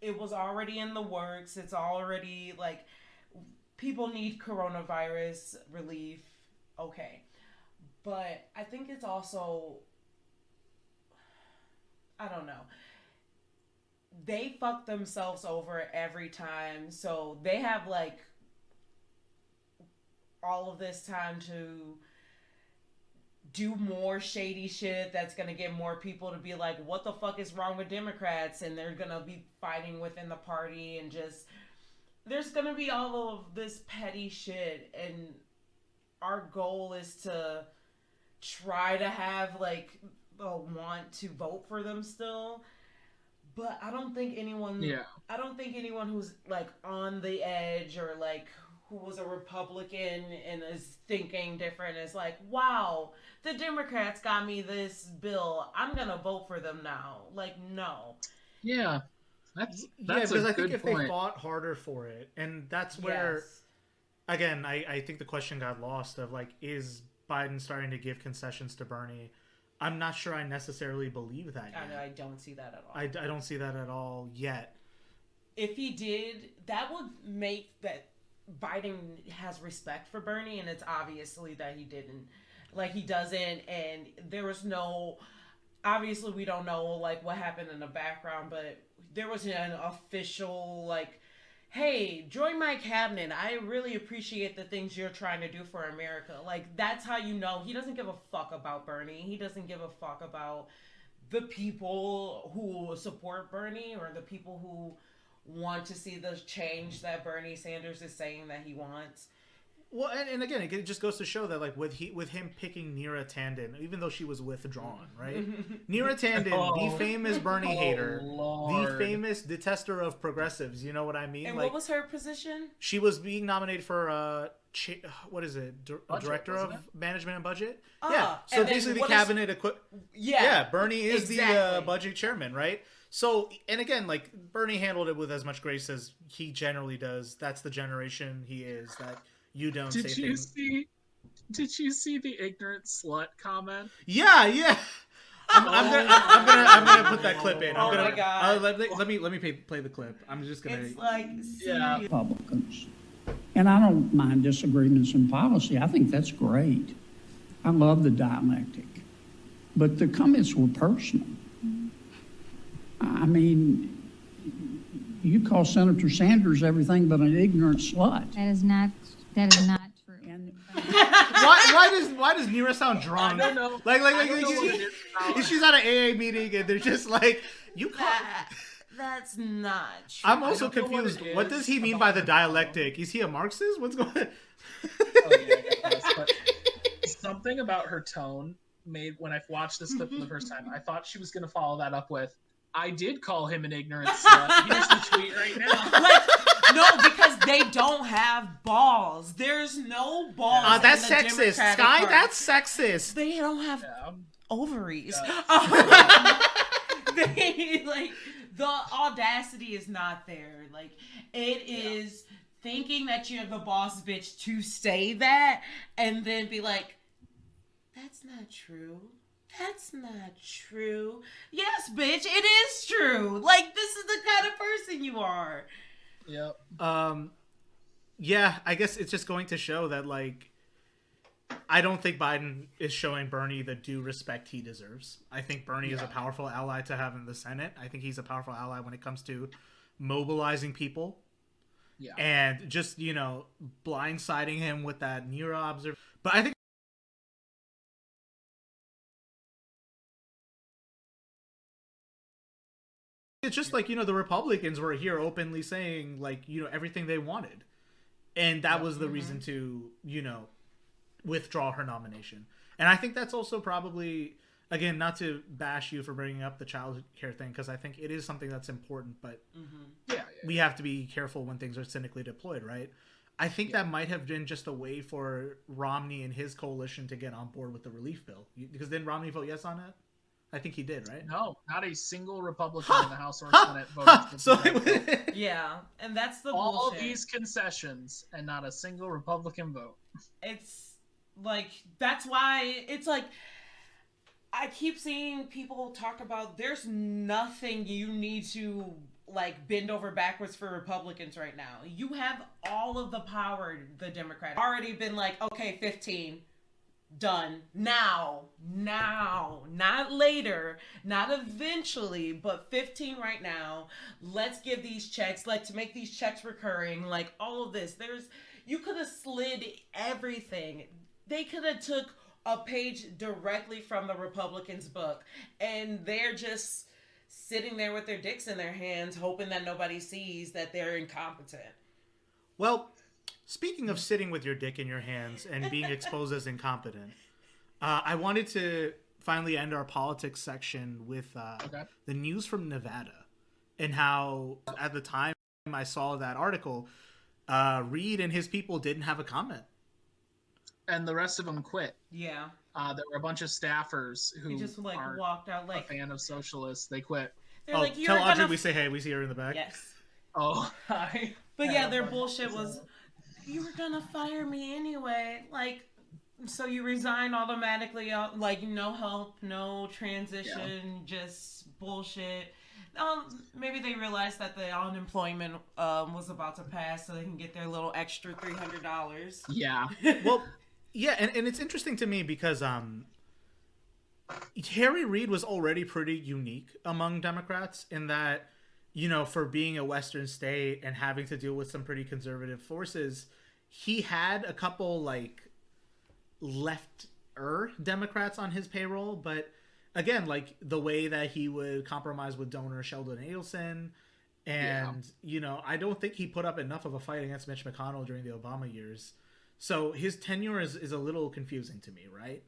it was already in the works. It's already like, people need coronavirus relief. Okay. But I think it's also, I don't know. They fuck themselves over every time. So they have like all of this time to do more shady shit that's gonna get more people to be like, what the fuck is wrong with Democrats? And they're gonna be fighting within the party, and just, there's gonna be all of this petty shit. And our goal is to try to have like a want to vote for them still. But I don't think anyone who's like on the edge, or like who was a Republican and is thinking different is like, wow, the Democrats got me this bill, I'm gonna vote for them now. Like, no. Yeah, that's because I think if point. they fought harder for it, and that's where, again, I think the question got lost of like, is Biden starting to give concessions to Bernie? I'm not sure I necessarily believe that yet. I don't see that at all. I don't see that at all yet. If he did, that would make that Biden has respect for Bernie, and it's obviously that he didn't. Like, he doesn't, and there was no, obviously we don't know like what happened in the background, but there was an official like, hey, join my cabinet, I really appreciate the things you're trying to do for America. Like, that's how you know he doesn't give a fuck about Bernie. He doesn't give a fuck about the people who support Bernie, or the people who want to see the change that Bernie Sanders is saying that he wants. Well, and again, it just goes to show that like with him picking Neera Tanden, even though she was withdrawn, right? Neera Tanden, the famous Bernie hater, the famous detester of progressives. You know what I mean? And like, what was her position? She was being nominated for what is it? Budget, Director of Management and Budget. Oh, yeah. So basically, the cabinet Yeah, Bernie is the budget chairman, right? So, and again, like, Bernie handled it with as much grace as he generally does. That's the generation he is. That you don't say things. Did you see the ignorant slut comment? Yeah. I'm gonna put that clip in. My God. Let me play the clip. I'm just gonna. It's like, Republicans. And I don't mind disagreements in policy. I think that's great. I love the dialectic. But the comments were personal. I mean, you call Senator Sanders everything but an ignorant slut. That is not true. And Why does Neera sound drunk? I don't know. Like she's at an AA meeting and they're just like, you call. that's not true. I'm also confused. What does he mean by the dialectic? Is he a Marxist? What's going on? I guess. But something about her tone made, when I watched this clip for the first time, I thought she was going to follow that up with, I did call him an ignorant slut. Here's the tweet right now. Like, no, because they don't have balls. There's no balls. That's in the sexist. Democratic Sky, Party. that's sexist. They don't have ovaries. They, like, the audacity is not there. Like, it is thinking that you're the boss bitch to say that and then be like, that's not true. That's not true. Yes, bitch, it is true. Like, this is the kind of person you are. Yep. Yeah, I guess it's just going to show that, like, I don't think Biden is showing Bernie the due respect he deserves. I think Bernie is a powerful ally to have in the Senate. I think he's a powerful ally when it comes to mobilizing people. Yeah. And just, blindsiding him with that Nero observation. But I think it's just like, the Republicans were here openly saying, like, everything they wanted. And that was the reason to, withdraw her nomination. And I think that's also probably, again, not to bash you for bringing up the child care thing, because I think it is something that's important, but we have to be careful when things are cynically deployed, right? I think that might have been just a way for Romney and his coalition to get on board with the relief bill. Because didn't Romney vote yes on it? I think he did, right? No, not a single Republican in the House or Senate voted for that. Yeah, and that's the all bullshit. these concessions and not a single Republican vote. It's like, that's why it's like, I keep seeing people talk about there's nothing you need to like bend over backwards for Republicans right now. You have all of the power, the Democrats already been like, okay, 15 done now, not later, not eventually, but 15 right now. Let's give these checks, like, to make these checks recurring, like all of this. You could have slid everything. They could have took a page directly from the Republicans' book, and they're just sitting there with their dicks in their hands, hoping that nobody sees that they're incompetent. Well, speaking of sitting with your dick in your hands and being exposed as incompetent, I wanted to finally end our politics section with the news from Nevada, and how at the time I saw that article, Reed and his people didn't have a comment. And the rest of them quit. Yeah. There were a bunch of staffers who just like aren't walked out like a fan of socialists. They quit. They're like, tell Audrey we say hey. We see her in the back. Yes. Oh, hi. But yeah, their bullshit was, you were gonna fire me anyway. Like, so you resign automatically, like no help, no transition, just bullshit. Maybe they realized that the unemployment was about to pass, so they can get their little extra $300. Yeah. Well, yeah, and it's interesting to me because Harry Reid was already pretty unique among Democrats in that, for being a Western state and having to deal with some pretty conservative forces, he had a couple like left-er Democrats on his payroll, but again, like the way that he would compromise with donor Sheldon Adelson, and I don't think he put up enough of a fight against Mitch McConnell during the Obama years. So his tenure is a little confusing to me, right?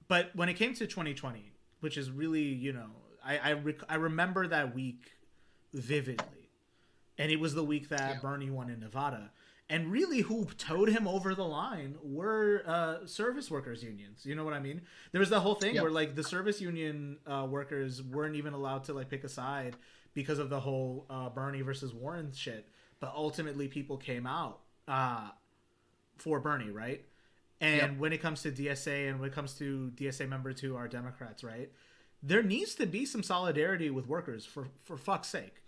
But when it came to 2020, which is really, I remember that week vividly, and it was the week that Bernie won in Nevada. And really who towed him over the line were service workers unions. You know what I mean? There was that whole thing where like the service union workers weren't even allowed to like pick a side because of the whole Bernie versus Warren shit. But ultimately people came out for Bernie, right? And when it comes to DSA and when it comes to DSA members who are Democrats, right? There needs to be some solidarity with workers for fuck's sake.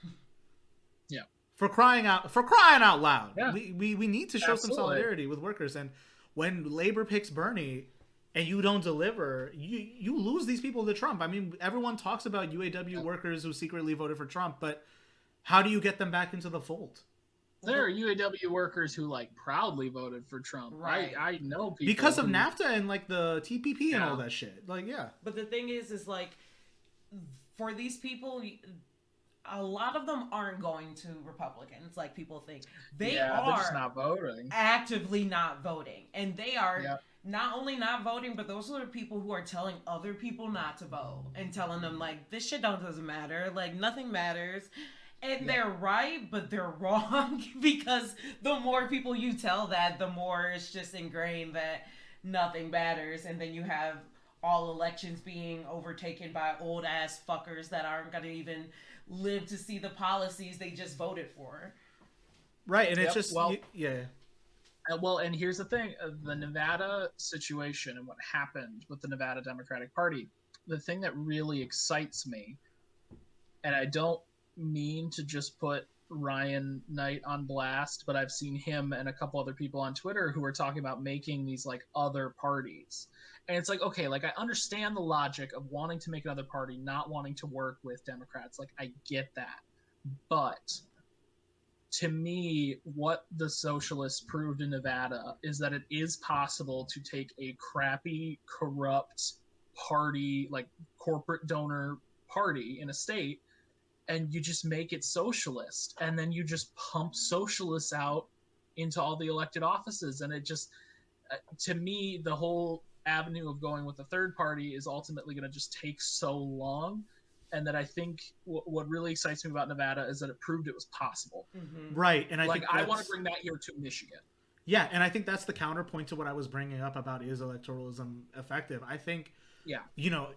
Yeah. For crying out loud. Yeah. We need to show some solidarity with workers. And when labor picks Bernie and you don't deliver, you lose these people to Trump. I mean, everyone talks about UAW workers who secretly voted for Trump, but how do you get them back into the fold? There are UAW workers who like proudly voted for Trump. Right. I know people because of NAFTA and like the TPP and all that shit. Like, But the thing is like, for these people, a lot of them aren't going to Republicans like people think. They're just not voting. Actively not voting. And they are not only not voting, but those are the people who are telling other people not to vote and telling them like, this shit doesn't matter. Like, nothing matters. And they're right, but they're wrong because the more people you tell that, the more it's just ingrained that nothing matters. And then you have all elections being overtaken by old ass fuckers that aren't going to even live to see the policies they just voted for. Right, and it's just well, and here's the thing, the Nevada situation and what happened with the Nevada Democratic Party, the thing that really excites me, and I don't mean to just put Ryan Knight on blast, but I've seen him and a couple other people on Twitter who are talking about making these like other parties. And it's like, okay, like I understand the logic of wanting to make another party, not wanting to work with Democrats. Like I get that. But to me, what the socialists proved in Nevada is that it is possible to take a crappy, corrupt party, like corporate donor party in a state, and you just make it socialist, and then you just pump socialists out into all the elected offices. And it just, to me, the whole avenue of going with the third party is ultimately going to just take so long. And that I think what really excites me about Nevada is that it proved it was possible. Mm-hmm. Right. And I like, think I want to bring that here to Michigan. Yeah, and I think that's the counterpoint to what I was bringing up about is electoralism effective. I think, you know,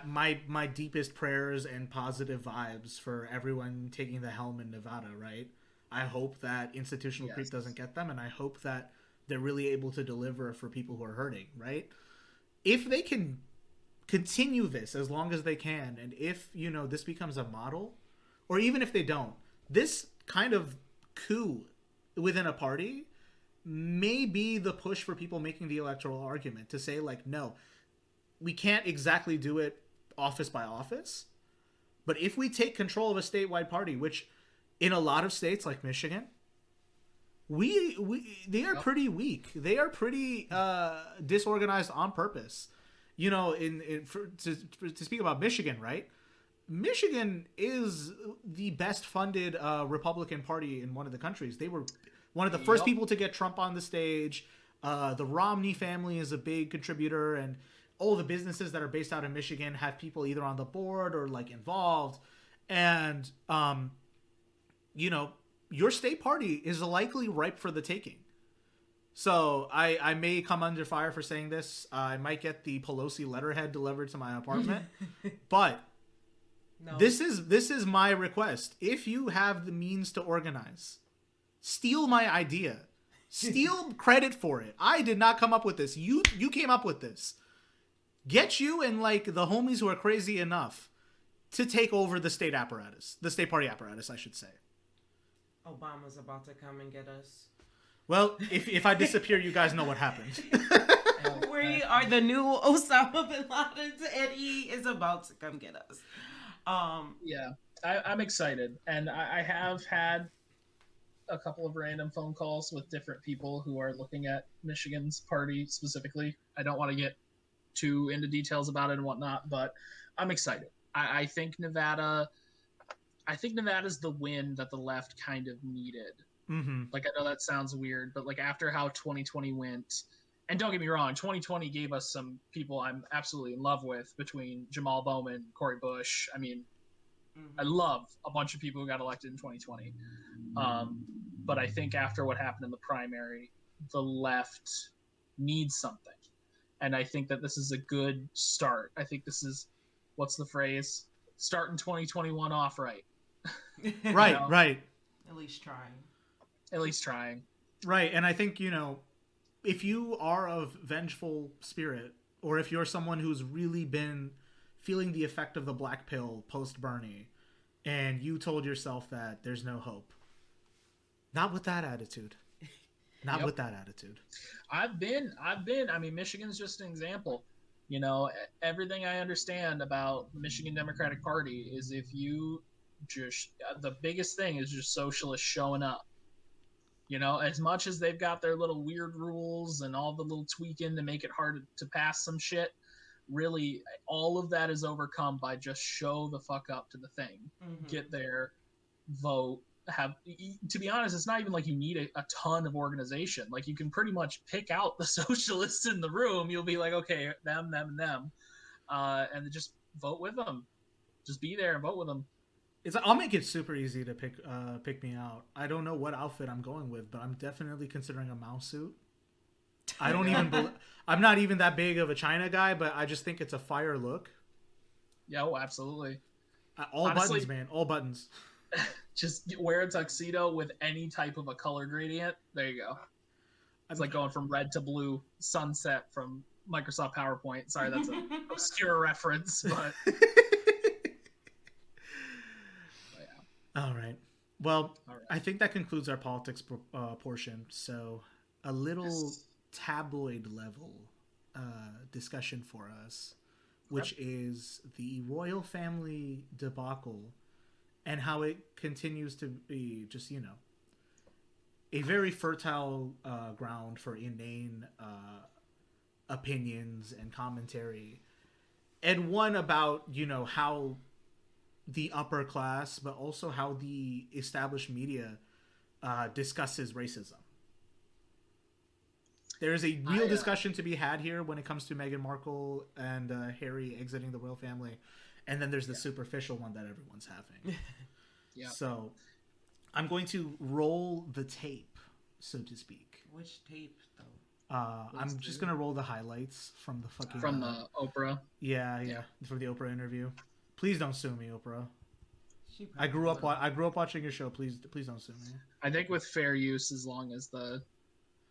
my deepest prayers and positive vibes for everyone taking the helm in Nevada, right? I hope that institutional creep doesn't get them, and I hope that they're really able to deliver for people who are hurting, right? If they can continue this as long as they can, and if, you know, this becomes a model, or even if they don't, this kind of coup within a party may be the push for people making the electoral argument to say, like, no, we can't exactly do it office by office, but if we take control of a statewide party, which in a lot of states like Michigan, they are pretty weak. They are pretty disorganized on purpose. You know, to speak about Michigan, right? Michigan is the best funded Republican Party in one of the countries. They were one of the first people to get Trump on the stage. The Romney family is a big contributor, and all the businesses that are based out in Michigan have people either on the board or like involved. And, you know, your state party is likely ripe for the taking. So I may come under fire for saying this. I might get the Pelosi letterhead delivered to my apartment, but this is my request. If you have the means to organize, steal my idea, steal credit for it. I did not come up with this. You came up with this. Get you and like the homies who are crazy enough to take over the state apparatus, the state party apparatus, I should say. Obama's about to come and get us. Well, if I disappear, you guys know what happened. We are the new Osama bin Laden, and he is about to come get us. Yeah, I'm excited, and I have had a couple of random phone calls with different people who are looking at Michigan's party specifically. I don't want to get too into details about it and whatnot, but I'm excited. I think Nevada's the win that the left kind of needed. Mm-hmm. Like, I know that sounds weird, but like after how 2020 went, and don't get me wrong, 2020 gave us some people I'm absolutely in love with between Jamal Bowman, Cory Bush. I mean, I love a bunch of people who got elected in 2020. But I think after what happened in the primary, the left needs something. And I think that this is a good start. I think this is, what's the phrase? Starting 2021 off right. Right, know? Right. At least trying. At least trying. Right, and I think, you know, if you are of vengeful spirit, or if you're someone who's really been feeling the effect of the black pill post-Bernie, and you told yourself that there's no hope, not with that attitude. Not with that attitude. I've been, I mean, Michigan's just an example. You know, everything I understand about the Michigan Democratic Party is if you just, the biggest thing is just socialists showing up. You know, as much as they've got their little weird rules and all the little tweaking to make it hard to pass some shit, really, all of that is overcome by just show the fuck up to the thing. Get there, vote, have, to be honest, it's not even like you need a ton of organization. Like, you can pretty much pick out the socialists in the room. You'll be like, okay, them, and just vote with them. Just be there and vote with them. I'll make it super easy to pick me out. I don't know what outfit I'm going with, but I'm definitely considering a mouse suit. I don't even I'm not even that big of a China guy, but I just think it's a fire look. Yeah, oh, absolutely. Honestly, buttons, man. All buttons. Just wear a tuxedo with any type of a color gradient. There you go. It's like going from red to blue, sunset from Microsoft PowerPoint. Sorry, that's an obscure reference, but... All right. Well, All right. I think that concludes our politics portion. So, a little tabloid level discussion for us, which is the royal family debacle and how it continues to be just, a very fertile ground for inane opinions and commentary. And one about, how the upper class, but also how the established media discusses racism. There is a real discussion to be had here when it comes to Meghan Markle and Harry exiting the royal family, and then there's the superficial one that everyone's having. Yeah. So, I'm going to roll the tape, so to speak. Which tape, though? I'm just gonna roll the highlights from the fucking From the Oprah. yeah, from the Oprah interview. Please don't sue me, Oprah. She I grew up probably watching your show. Please don't sue me. I think with fair use, as long as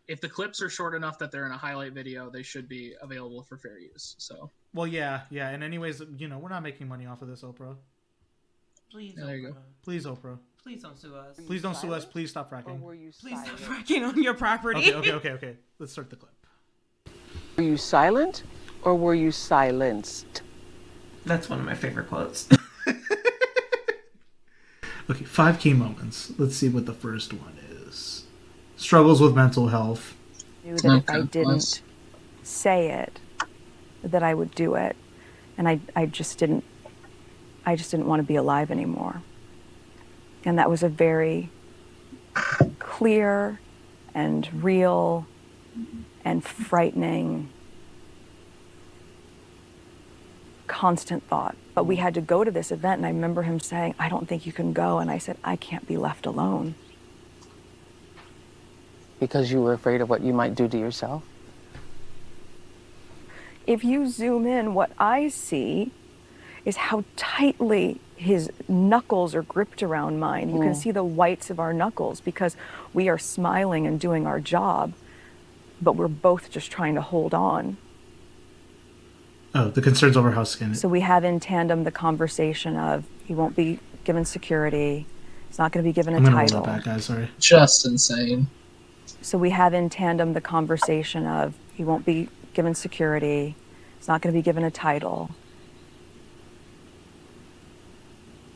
if the clips are short enough that they're in a highlight video, they should be available for fair use. So. Well, yeah. And anyways, we're not making money off of this, Oprah. Please, Yeah, there you go. Please, Oprah. Please don't sue us. Please don't sue us. Please stop fracking. Please stop fracking on your property. Okay. Let's start the clip. Were you silent or were you silenced? That's one of my favorite quotes. Okay, 5 key moments. Let's see what the first one is. Struggles with mental health. I knew that if I didn't say it, that I would do it, and I just didn't want to be alive anymore. And that was a very clear and real and frightening constant thought. But we had to go to this event, and I remember him saying, "I don't think you can go." And I said, "I can't be left alone." Because you were afraid of what you might do to yourself? If you zoom in, what I see is how tightly his knuckles are gripped around mine. You can see the whites of our knuckles because we are smiling and doing our job, but we're both just trying to hold on. Oh, the concerns over house skin. So we have in tandem the conversation of he won't be given security, he's not going to be given a I'm gonna title. roll that back, guys. Sorry. Just insane. So we have in tandem the conversation of he won't be given security, he's not going to be given a title.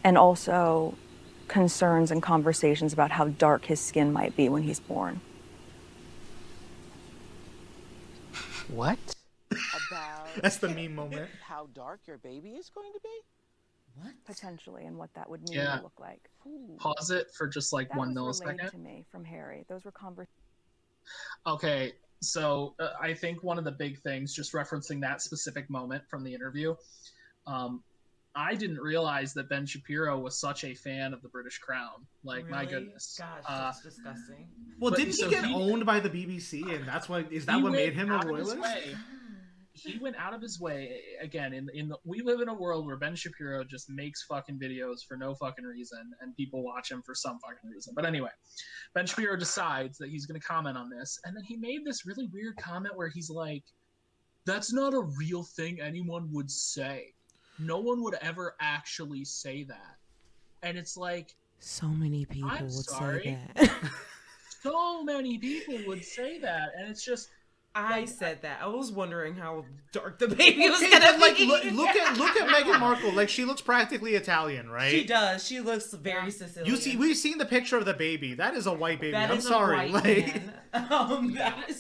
And also concerns and conversations about how dark his skin might be when he's born. What? About That's the meme moment. how dark your baby is going to be? What? Potentially, and what that would mean Yeah. to look like. Pause it for just like That 1 was relayed millisecond. to me from Harry. Those were conversations. Okay, so I think one of the big things, just referencing that specific moment from the interview, I didn't realize that Ben Shapiro was such a fan of the British Crown. Like, my Really? goodness. Gosh, that's disgusting. Well, But- didn't he so get he- owned by the BBC, and that's what is that he what went made him a out of his royalist? way. He went out of his way again. We live in a world where Ben Shapiro just makes fucking videos for no fucking reason, and people watch him for some fucking reason. But anyway, Ben Shapiro decides that he's going to comment on this, and then he made this really weird comment where he's like, "That's not a real thing anyone would say. No one would ever actually say that." And it's like, So many people I'm would sorry. say that. so many people would say that, and it's just. I said that. I was wondering how dark the baby was Okay, gonna but, like, be. look at Meghan Markle. Like, she looks practically Italian, right? She does. She looks very Sicilian. We've seen the picture of the baby. That is a white baby. That I'm is sorry. a white like, man.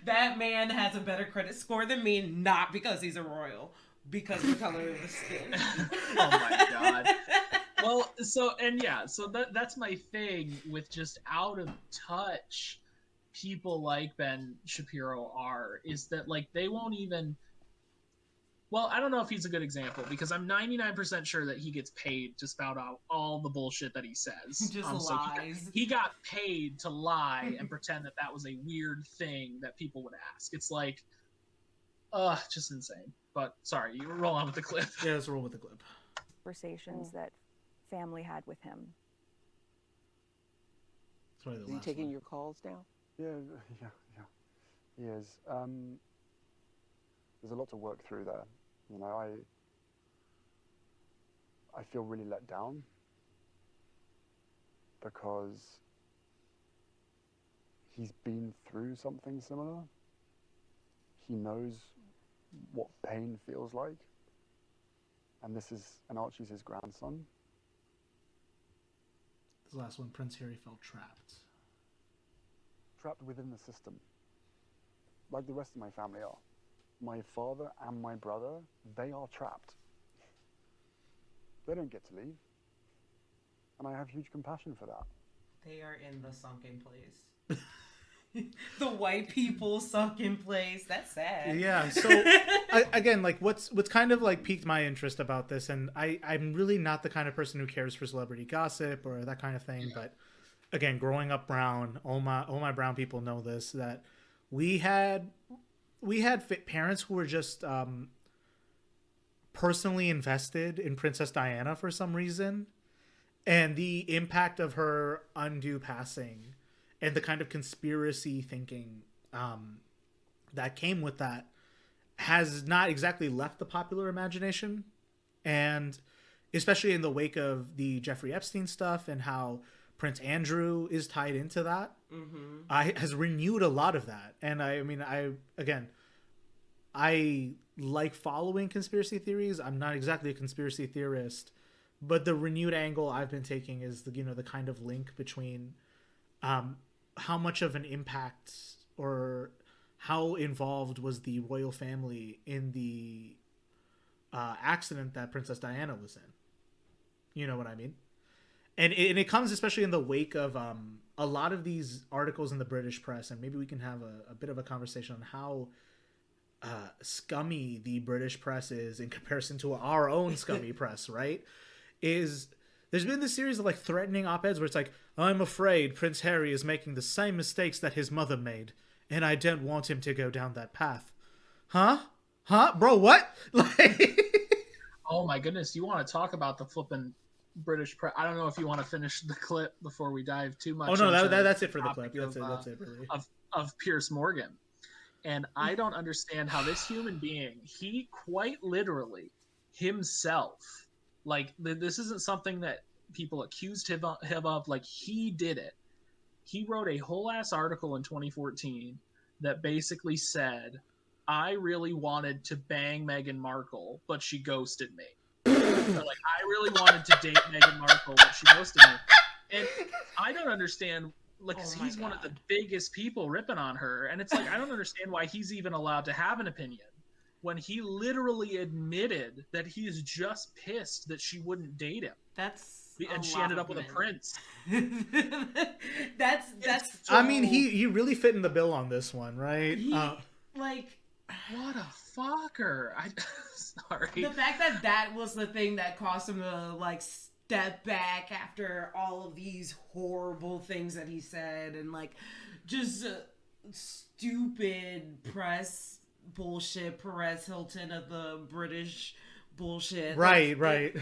That man has a better credit score than me, not because he's a royal, because of the color of the skin. Oh my god. Well, so that's my thing with just out of touch people like Ben Shapiro are, is that like they won't even. Well, I don't know if he's a good example because I'm 99% sure that he gets paid to spout out all the bullshit that he says. Just So lies. he got paid to lie and pretend that that was a weird thing that people would ask. It's like, just insane. But sorry, you roll on with the clip. yeah, let's roll with the clip. Conversations that family had with him. That's probably the Is he last taking one. your calls now? Yeah. He is. There's a lot to work through there. You know, I feel really let down because he's been through something similar. He knows what pain feels like. And Archie's his grandson. This last one, Prince Harry felt trapped. Trapped within the system. Like the rest of my family are. My father and my brother, they are trapped. They don't get to leave. And I have huge compassion for that. They are in the sunken place. The white people sunken place. That's sad. Yeah. So again, like what's kind of like piqued my interest about this, and I'm really not the kind of person who cares for celebrity gossip or that kind of thing. But again, growing up brown, all my brown people know this, that we had parents who were just personally invested in Princess Diana for some reason, and the impact of her undue passing and the kind of conspiracy thinking that came with that has not exactly left the popular imagination. And especially in the wake of the Jeffrey Epstein stuff and how Prince Andrew is tied into that, has renewed a lot of that. And I like following conspiracy theories. I'm not exactly a conspiracy theorist, but the renewed angle I've been taking is the kind of link between how much of an impact or how involved was the royal family in the accident that Princess Diana was in. You know what I mean? And it comes especially in the wake of a lot of these articles in the British press, and maybe we can have a bit of a conversation on how scummy the British press is in comparison to our own scummy press, right? There's been this series of like threatening op-eds where it's like, I'm afraid Prince Harry is making the same mistakes that his mother made, and I don't want him to go down that path. Huh? Bro, what? Like, oh my goodness, you want to talk about the flippin' British press? I don't know if you want to finish the clip before we dive too much. Oh no, that's it for the clip. That's it really. Of Piers Morgan. And I don't understand how this human being, he quite literally himself, like this isn't something that people accused him of, like he did it. He wrote a whole ass article in 2014 that basically said, I really wanted to bang Meghan Markle, but she ghosted me. So, like, I really wanted to date Meghan Markle, but she ghosted me. And I don't understand, like, he's one of the biggest people ripping on her. And it's like, I don't understand why he's even allowed to have an opinion when he literally admitted that he is just pissed that she wouldn't date him. And she ended up with a prince. that's so... I mean, he really fit in the bill on this one, right? What a fucker. Sorry. The fact that was the thing that caused him to like step back after all of these horrible things that he said, and like just stupid press bullshit, Perez Hilton of the British bullshit. Right.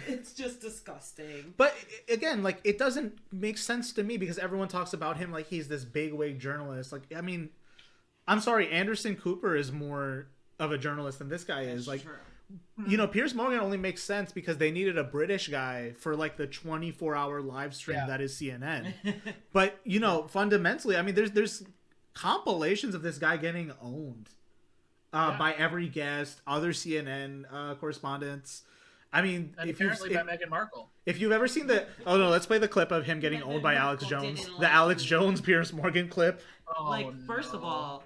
It's just disgusting. But again, like, it doesn't make sense to me because everyone talks about him like he's this bigwig journalist. Like, I mean, I'm sorry, Anderson Cooper is more of a journalist than this guy is. Like, true. Piers Morgan only makes sense because they needed a British guy for like the 24-hour live stream that is CNN. But fundamentally, I mean, there's compilations of this guy getting owned by every guest, other CNN correspondents. I mean, and apparently by Meghan Markle. If you've ever seen let's play the clip of him getting owned by Alex Jones. The Alex Jones Piers Morgan clip. First of all,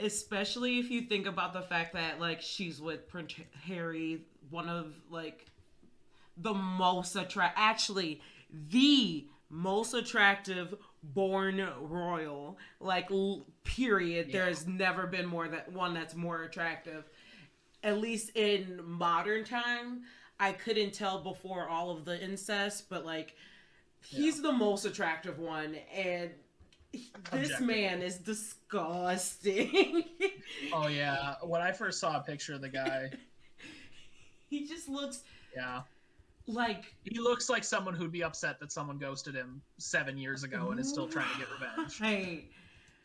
especially if you think about the fact that like she's with Prince Harry, one of like the most the most attractive born royal, like period. Yeah. There has never been one that's more attractive, at least in modern time. I couldn't tell before all of the incest, but like he's the most attractive one, and this man is disgusting. Oh yeah, when I first saw a picture of the guy, he just looks like he looks like someone who'd be upset that someone ghosted him 7 years ago and is still trying to get revenge. Right.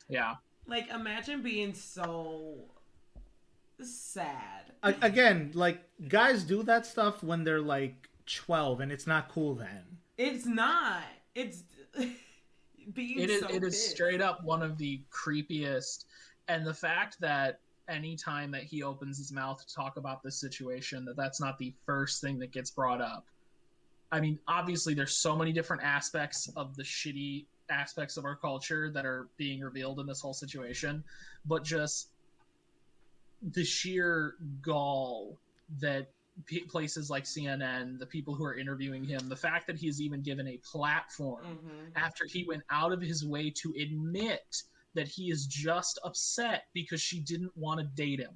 Yeah. Like, imagine being so sad. Again, like, guys do that stuff when they're like 12 and it's not cool then. It's not. It's being It is so it is pissed. straight up one of the creepiest, and the fact that anytime that he opens his mouth to talk about this situation, that's not the first thing that gets brought up. I mean, obviously there's so many different aspects of the shitty aspects of our culture that are being revealed in this whole situation, but just the sheer gall that places like CNN, the people who are interviewing him, the fact that he's even given a platform after he went out of his way to admit that he is just upset because she didn't want to date him.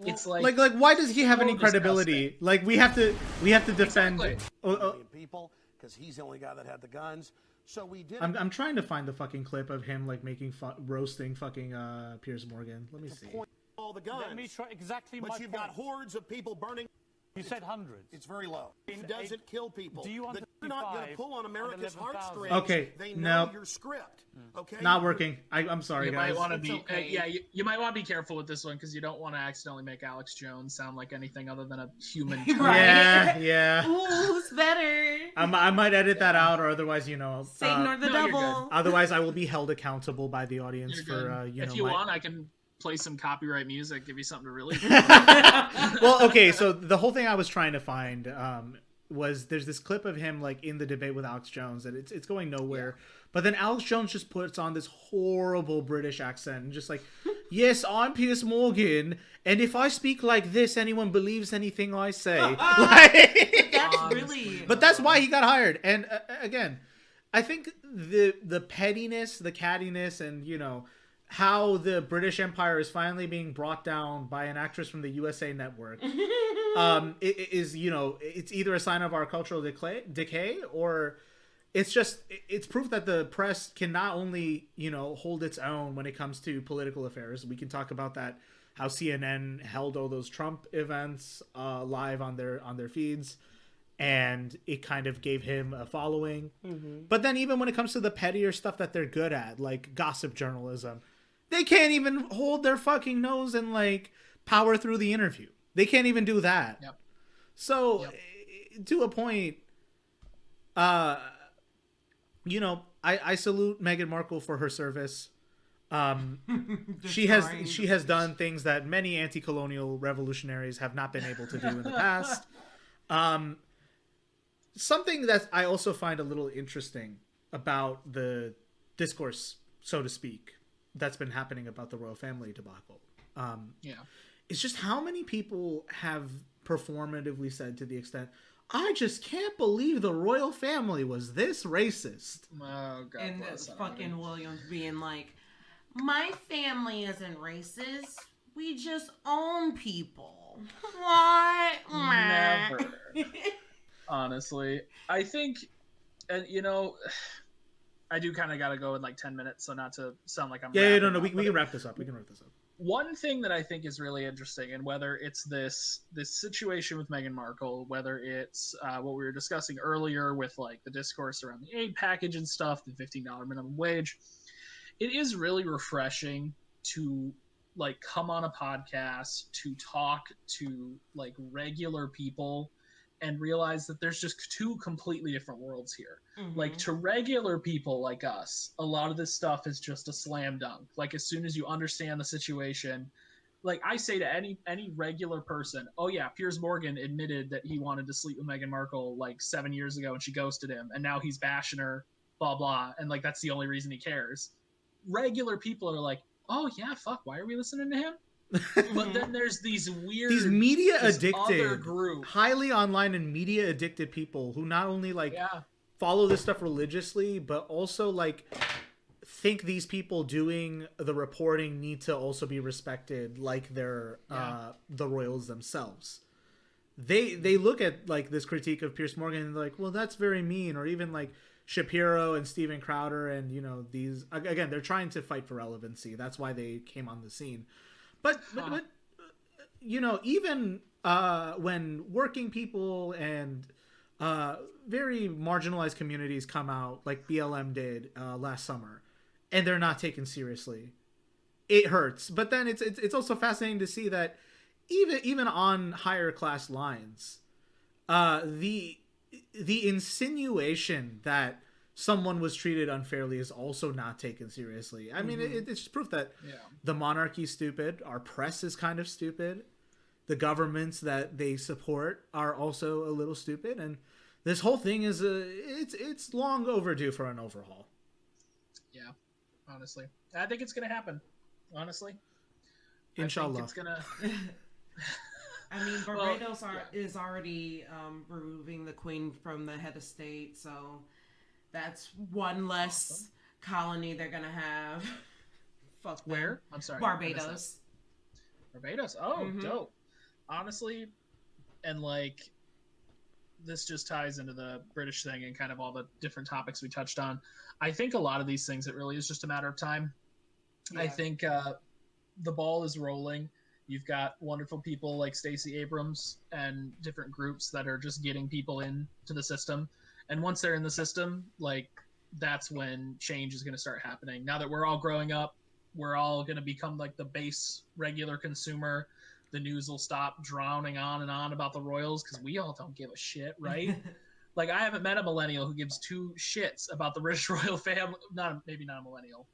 It's like why does he have so any credibility? disgusting. Like we have to defend. Exactly. People, because he's the only guy that had the guns. So we did. I'm trying to find the fucking clip of him like making roasting fucking Piers Morgan. Let me see. All the guns. Let me try exactly but my you've point. got hordes of people burning. You said hundreds. It's very low. It doesn't kill people. Do you want They're not going to pull on America's 11,000? heartstrings. Okay, They know no. your script. Okay. Not working. I'm sorry, You guys. might want to be, okay. you might want to be careful with this one because you don't want to accidentally make Alex Jones sound like anything other than a human. Right. Yeah. Ooh, who's better? I might edit that out, or otherwise, Satan or the no, you're devil? otherwise I will be held accountable by the audience You're for good. If you want, I can play some copyright music, give you something to really. Well, okay, so the whole thing I was trying to find was there's this clip of him like in the debate with Alex Jones, and it's going nowhere. Yeah. But then Alex Jones just puts on this horrible British accent and just like, yes, I'm Piers Morgan, and if I speak like this, anyone believes anything I say. Like, That's really. But that's why he got hired. And again, I think the pettiness, the cattiness, and how the British Empire is finally being brought down by an actress from the USA Network it is it's either a sign of our cultural decay or it's proof that the press can not only hold its own when it comes to political affairs. We can talk about that, how CNN held all those Trump events live on their feeds, and it kind of gave him a following. But then even when it comes to the pettier stuff that they're good at, like gossip journalism, they can't even hold their fucking nose and like power through the interview. They can't even do that. Yep. So to a point, I salute Meghan Markle for her service. She has done things that many anti-colonial revolutionaries have not been able to do in the past. Something that I also find a little interesting about the discourse, so to speak, that's been happening about the royal family debacle. It's just how many people have performatively said to the extent, I just can't believe the royal family was this racist. Oh, God And bless that's fucking Williams being like, my family isn't racist. We just own people. What? Never. Honestly, I think, and I do kind of got to go in like 10 minutes, so not to sound like I'm. Yeah, no, we can wrap this up. One thing that I think is really interesting, and whether it's this situation with Meghan Markle, whether it's what we were discussing earlier with like the discourse around the aid package and stuff, the $15 minimum wage, it is really refreshing to like come on a podcast to talk to like regular people and realize that there's just two completely different worlds here. Like to regular people like us, a lot of this stuff is just a slam dunk. Like as soon as you understand the situation, like I say to any regular person, oh yeah, Piers Morgan admitted that he wanted to sleep with Meghan Markle like 7 years ago and she ghosted him, and now he's bashing her, blah blah, and like that's the only reason he cares. Regular people are like, oh yeah, fuck, why are we listening to him? But then there's these media addicted, group, highly online and media addicted people who not only like follow this stuff religiously, but also like think these people doing the reporting need to also be respected like they're the royals themselves. They look at like this critique of Piers Morgan and they're like, well, that's very mean. Or even like Shapiro and Steven Crowder and these, again, they're trying to fight for relevancy. That's why they came on the scene. But even when working people and very marginalized communities come out, like BLM did last summer, and they're not taken seriously, it hurts. But then it's also fascinating to see that even on higher class lines, the insinuation that someone was treated unfairly is also not taken seriously. I mean, it's just proof that the monarchy's stupid. Our press is kind of stupid. The governments that they support are also a little stupid, and this whole thing is it's long overdue for an overhaul. Yeah, honestly, I think it's gonna happen. Honestly, Inshallah. I think it's gonna. I mean, Barbados is already removing the queen from the head of state, so that's one less colony they're gonna have. Fuck them. Where? I'm sorry. Barbados. Barbados. Oh, dope. Honestly, and like, this just ties into the British thing and kind of all the different topics we touched on. I think a lot of these things, it really is just a matter of time. Yeah. I think the ball is rolling. You've got wonderful people like Stacey Abrams and different groups that are just getting people into the system. And once they're in the system, like, that's when change is going to start happening. Now that we're all growing up, we're all going to become like the base regular consumer. The news will stop drowning on and on about the royals because we all don't give a shit, right? Like, I haven't met a millennial who gives two shits about the British royal family. Maybe not a millennial.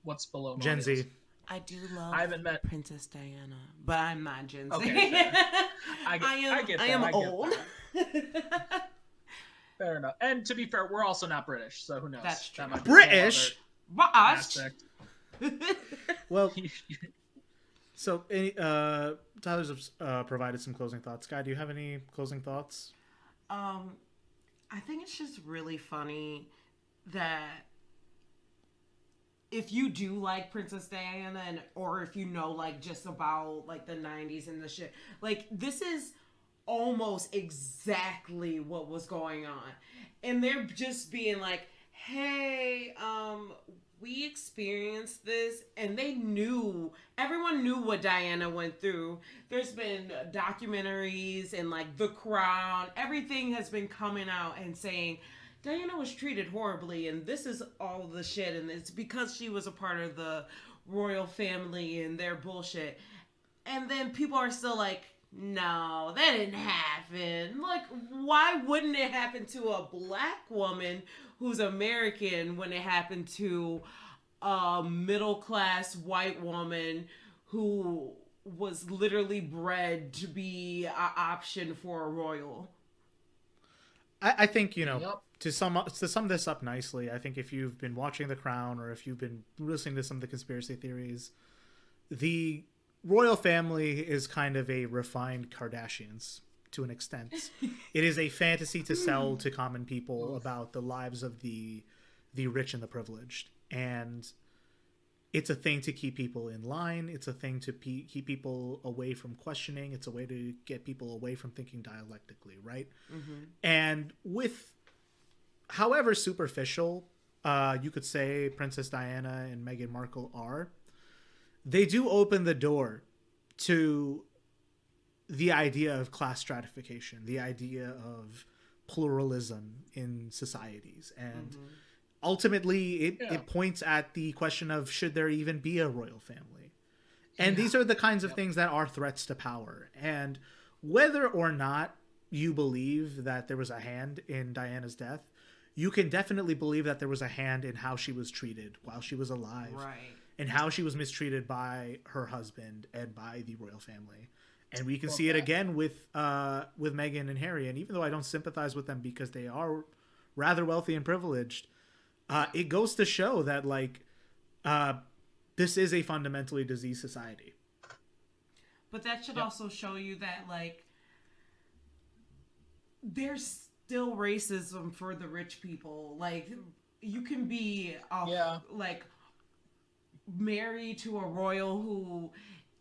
What's below millennials? Gen Z. I do love I haven't met Princess Diana, but I'm not Gen Z. Okay, I am old. Fair enough. And to be fair, we're also not British, so who knows? That's true. That British? aspect. Well, so Tyler's provided some closing thoughts. Skyy, do you have any closing thoughts? I think it's just really funny that if you do like Princess Diana, or if you know, like, just about, like, the 90s and the shit, like, this is almost exactly what was going on. And they're just being like, hey, we experienced this, and everyone knew what Diana went through. There's been documentaries and, like, The Crown, everything has been coming out and saying Diana was treated horribly, and this is all the shit, and it's because she was a part of the royal family and their bullshit. And then people are still like, no, that didn't happen. Like, why wouldn't it happen to a black woman who's American when it happened to a middle-class white woman who was literally bred to be an option for a royal? I think, to sum this up nicely, I think if you've been watching The Crown or if you've been listening to some of the conspiracy theories, the royal family is kind of a refined Kardashians to an extent. It is a fantasy to sell to common people about the lives of the rich and the privileged. And it's a thing to keep people in line. It's a thing to keep people away from questioning. It's a way to get people away from thinking dialectically, right? Mm-hmm. And with, however superficial you could say Princess Diana and Meghan Markle are, they do open the door to the idea of class stratification, the idea of pluralism in societies. And ultimately, it points at the question of, should there even be a royal family? And these are the kinds of things that are threats to power. And whether or not you believe that there was a hand in Diana's death, you can definitely believe that there was a hand in how she was treated while she was alive. Right. And how she was mistreated by her husband and by the royal family. And we can see it again with Meghan and Harry. And even though I don't sympathize with them because they are rather wealthy and privileged, it goes to show that, like, this is a fundamentally diseased society. But that should also show you that, like, there's still racism for the rich people. Like, you can be like married to a royal who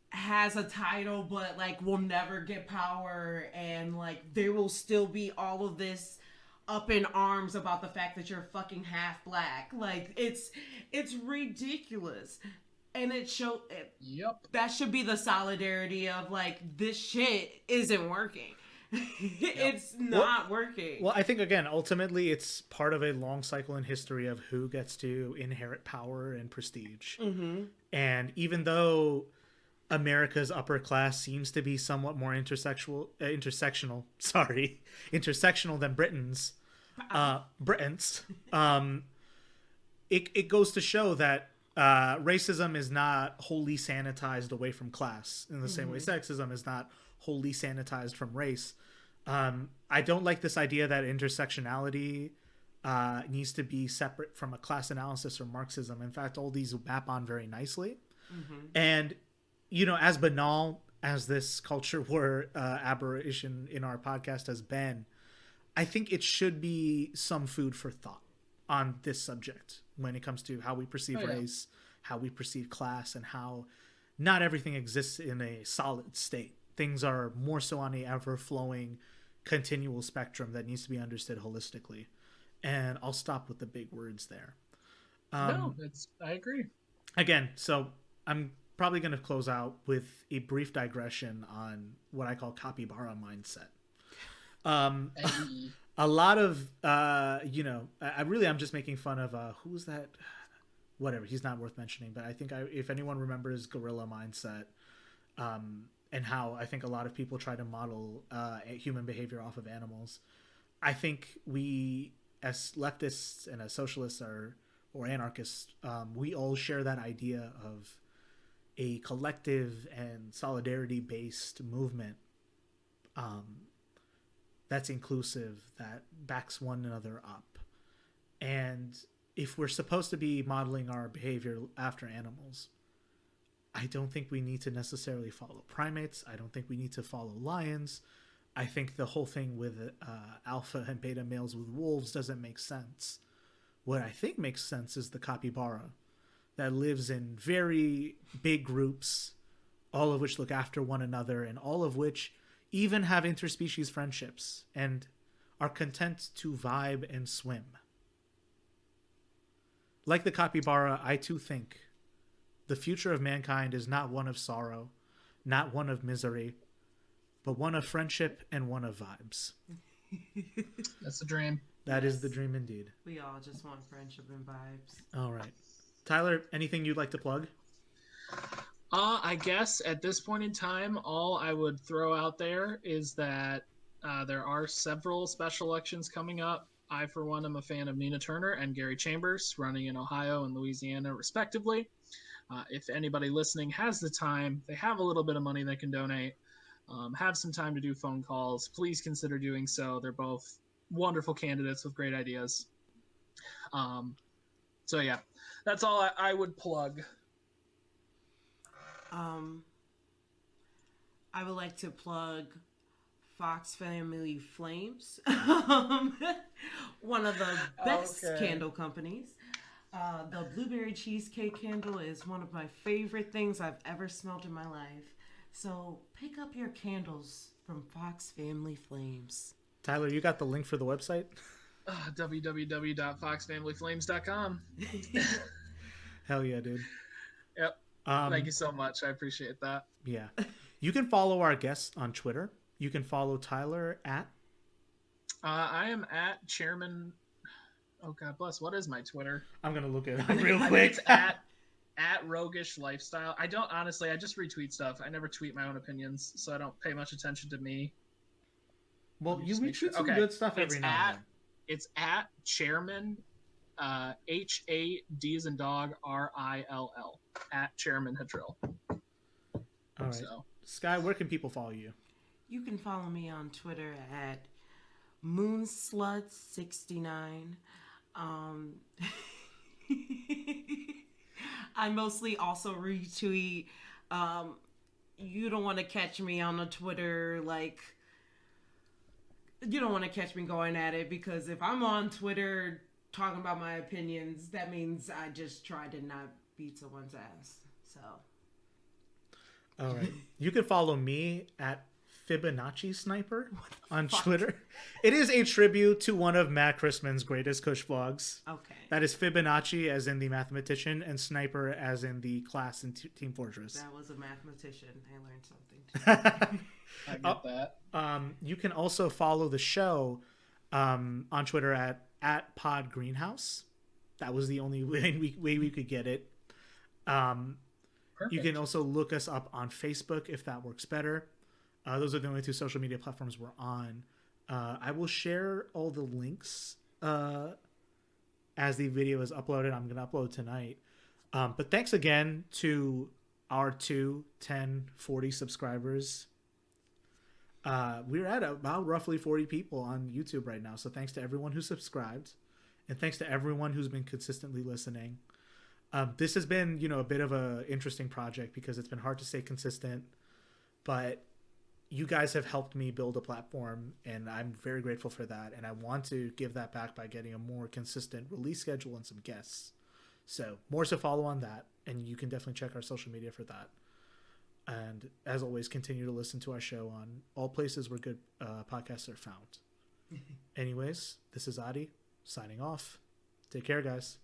has a title but, like, will never get power, and, like, there will still be all of this up in arms about the fact that you're fucking half black. Like, it's ridiculous. And it that should be the solidarity of, like, this shit isn't working. It's not working. Well, I think, again, ultimately it's part of a long cycle in history of who gets to inherit power and prestige. Mm-hmm. And even though America's upper class seems to be somewhat more intersectional than Britain's, Britons, it goes to show that racism is not wholly sanitized away from class in the same way sexism is not wholly sanitized from race. I don't like this idea that intersectionality needs to be separate from a class analysis or Marxism. In fact, all these map on very nicely. And, you know, as banal as this culture war aberration in our podcast has been, I think it should be some food for thought on this subject when it comes to how we perceive race, how we perceive class, and how not everything exists in a solid state. Things are more so on a ever-flowing, continual spectrum that needs to be understood holistically. And I'll stop with the big words there. I agree. Again, so I'm probably going to close out with a brief digression on what I call capybara mindset. A lot of, I'm just making fun of, who's that? Whatever, he's not worth mentioning, but I think if anyone remembers gorilla mindset, and how I think a lot of people try to model human behavior off of animals, I think we, as leftists and as socialists or anarchists, we all share that idea of a collective and solidarity-based movement that's inclusive, that backs one another up. And if we're supposed to be modeling our behavior after animals, I don't think we need to necessarily follow primates. I don't think we need to follow lions. I think the whole thing with alpha and beta males with wolves doesn't make sense. What I think makes sense is the capybara that lives in very big groups, all of which look after one another, and all of which even have interspecies friendships and are content to vibe and swim. Like the capybara, I too think the future of mankind is not one of sorrow, not one of misery, but one of friendship and one of vibes. That's the dream. That is the dream indeed. We all just want friendship and vibes. All right. Tyler, anything you'd like to plug? I guess at this point in time, all I would throw out there is that there are several special elections coming up. I, for one, am a fan of Nina Turner and Gary Chambers, running in Ohio and Louisiana, respectively. If anybody listening has the time, they have a little bit of money they can donate, have some time to do phone calls, please consider doing so. They're both wonderful candidates with great ideas. So yeah, that's all I would plug. I would like to plug Fox Family Flames, one of the best candle companies. The blueberry cheesecake candle is one of my favorite things I've ever smelled in my life. So pick up your candles from Fox Family Flames. Tyler, you got the link for the website? www.foxfamilyflames.com. Hell yeah, dude. Yep. Thank you so much. I appreciate that. Yeah. You can follow our guests on Twitter. You can follow Tyler at... I am at Chairman... Oh, God bless. What is my Twitter? I'm going to look it up real quick. It's at Roguish Lifestyle. I don't, honestly, I just retweet stuff. I never tweet my own opinions, so I don't pay much attention to me. Well, you retweet some good stuff every now and then. It's at Chairman, H-A-D as in dog, R-I-L-L, at Chairman Hadrill. All right. So. Skyy, where can people follow you? You can follow me on Twitter at Moonslut69. I mostly also retweet. You don't want to catch me on the Twitter, like, you don't want to catch me going at it, because if I'm on Twitter talking about my opinions, that means I just try to not beat someone's ass. So. All right. You can follow me at Fibonacci Sniper on Twitter. It is a tribute to one of Matt Christman's greatest Kush vlogs. Okay. That is Fibonacci as in the mathematician and Sniper as in the class in Team Fortress. That was a mathematician. I learned something too. I get that. You can also follow the show on Twitter at Pod Greenhouse. That was the only way we could get it. You can also look us up on Facebook if that works better. Those are the only two social media platforms we're on. I will share all the links as the video is uploaded. I'm going to upload tonight. But thanks again to our 40 subscribers. We're at about roughly 40 people on YouTube right now. So thanks to everyone who subscribed, and thanks to everyone who's been consistently listening. This has been, a bit of a interesting project because it's been hard to stay consistent, but you guys have helped me build a platform, and I'm very grateful for that. And I want to give that back by getting a more consistent release schedule and some guests. So more to follow on that, and you can definitely check our social media for that. And as always, continue to listen to our show on all places where good podcasts are found. Anyways, this is Adi signing off. Take care, guys.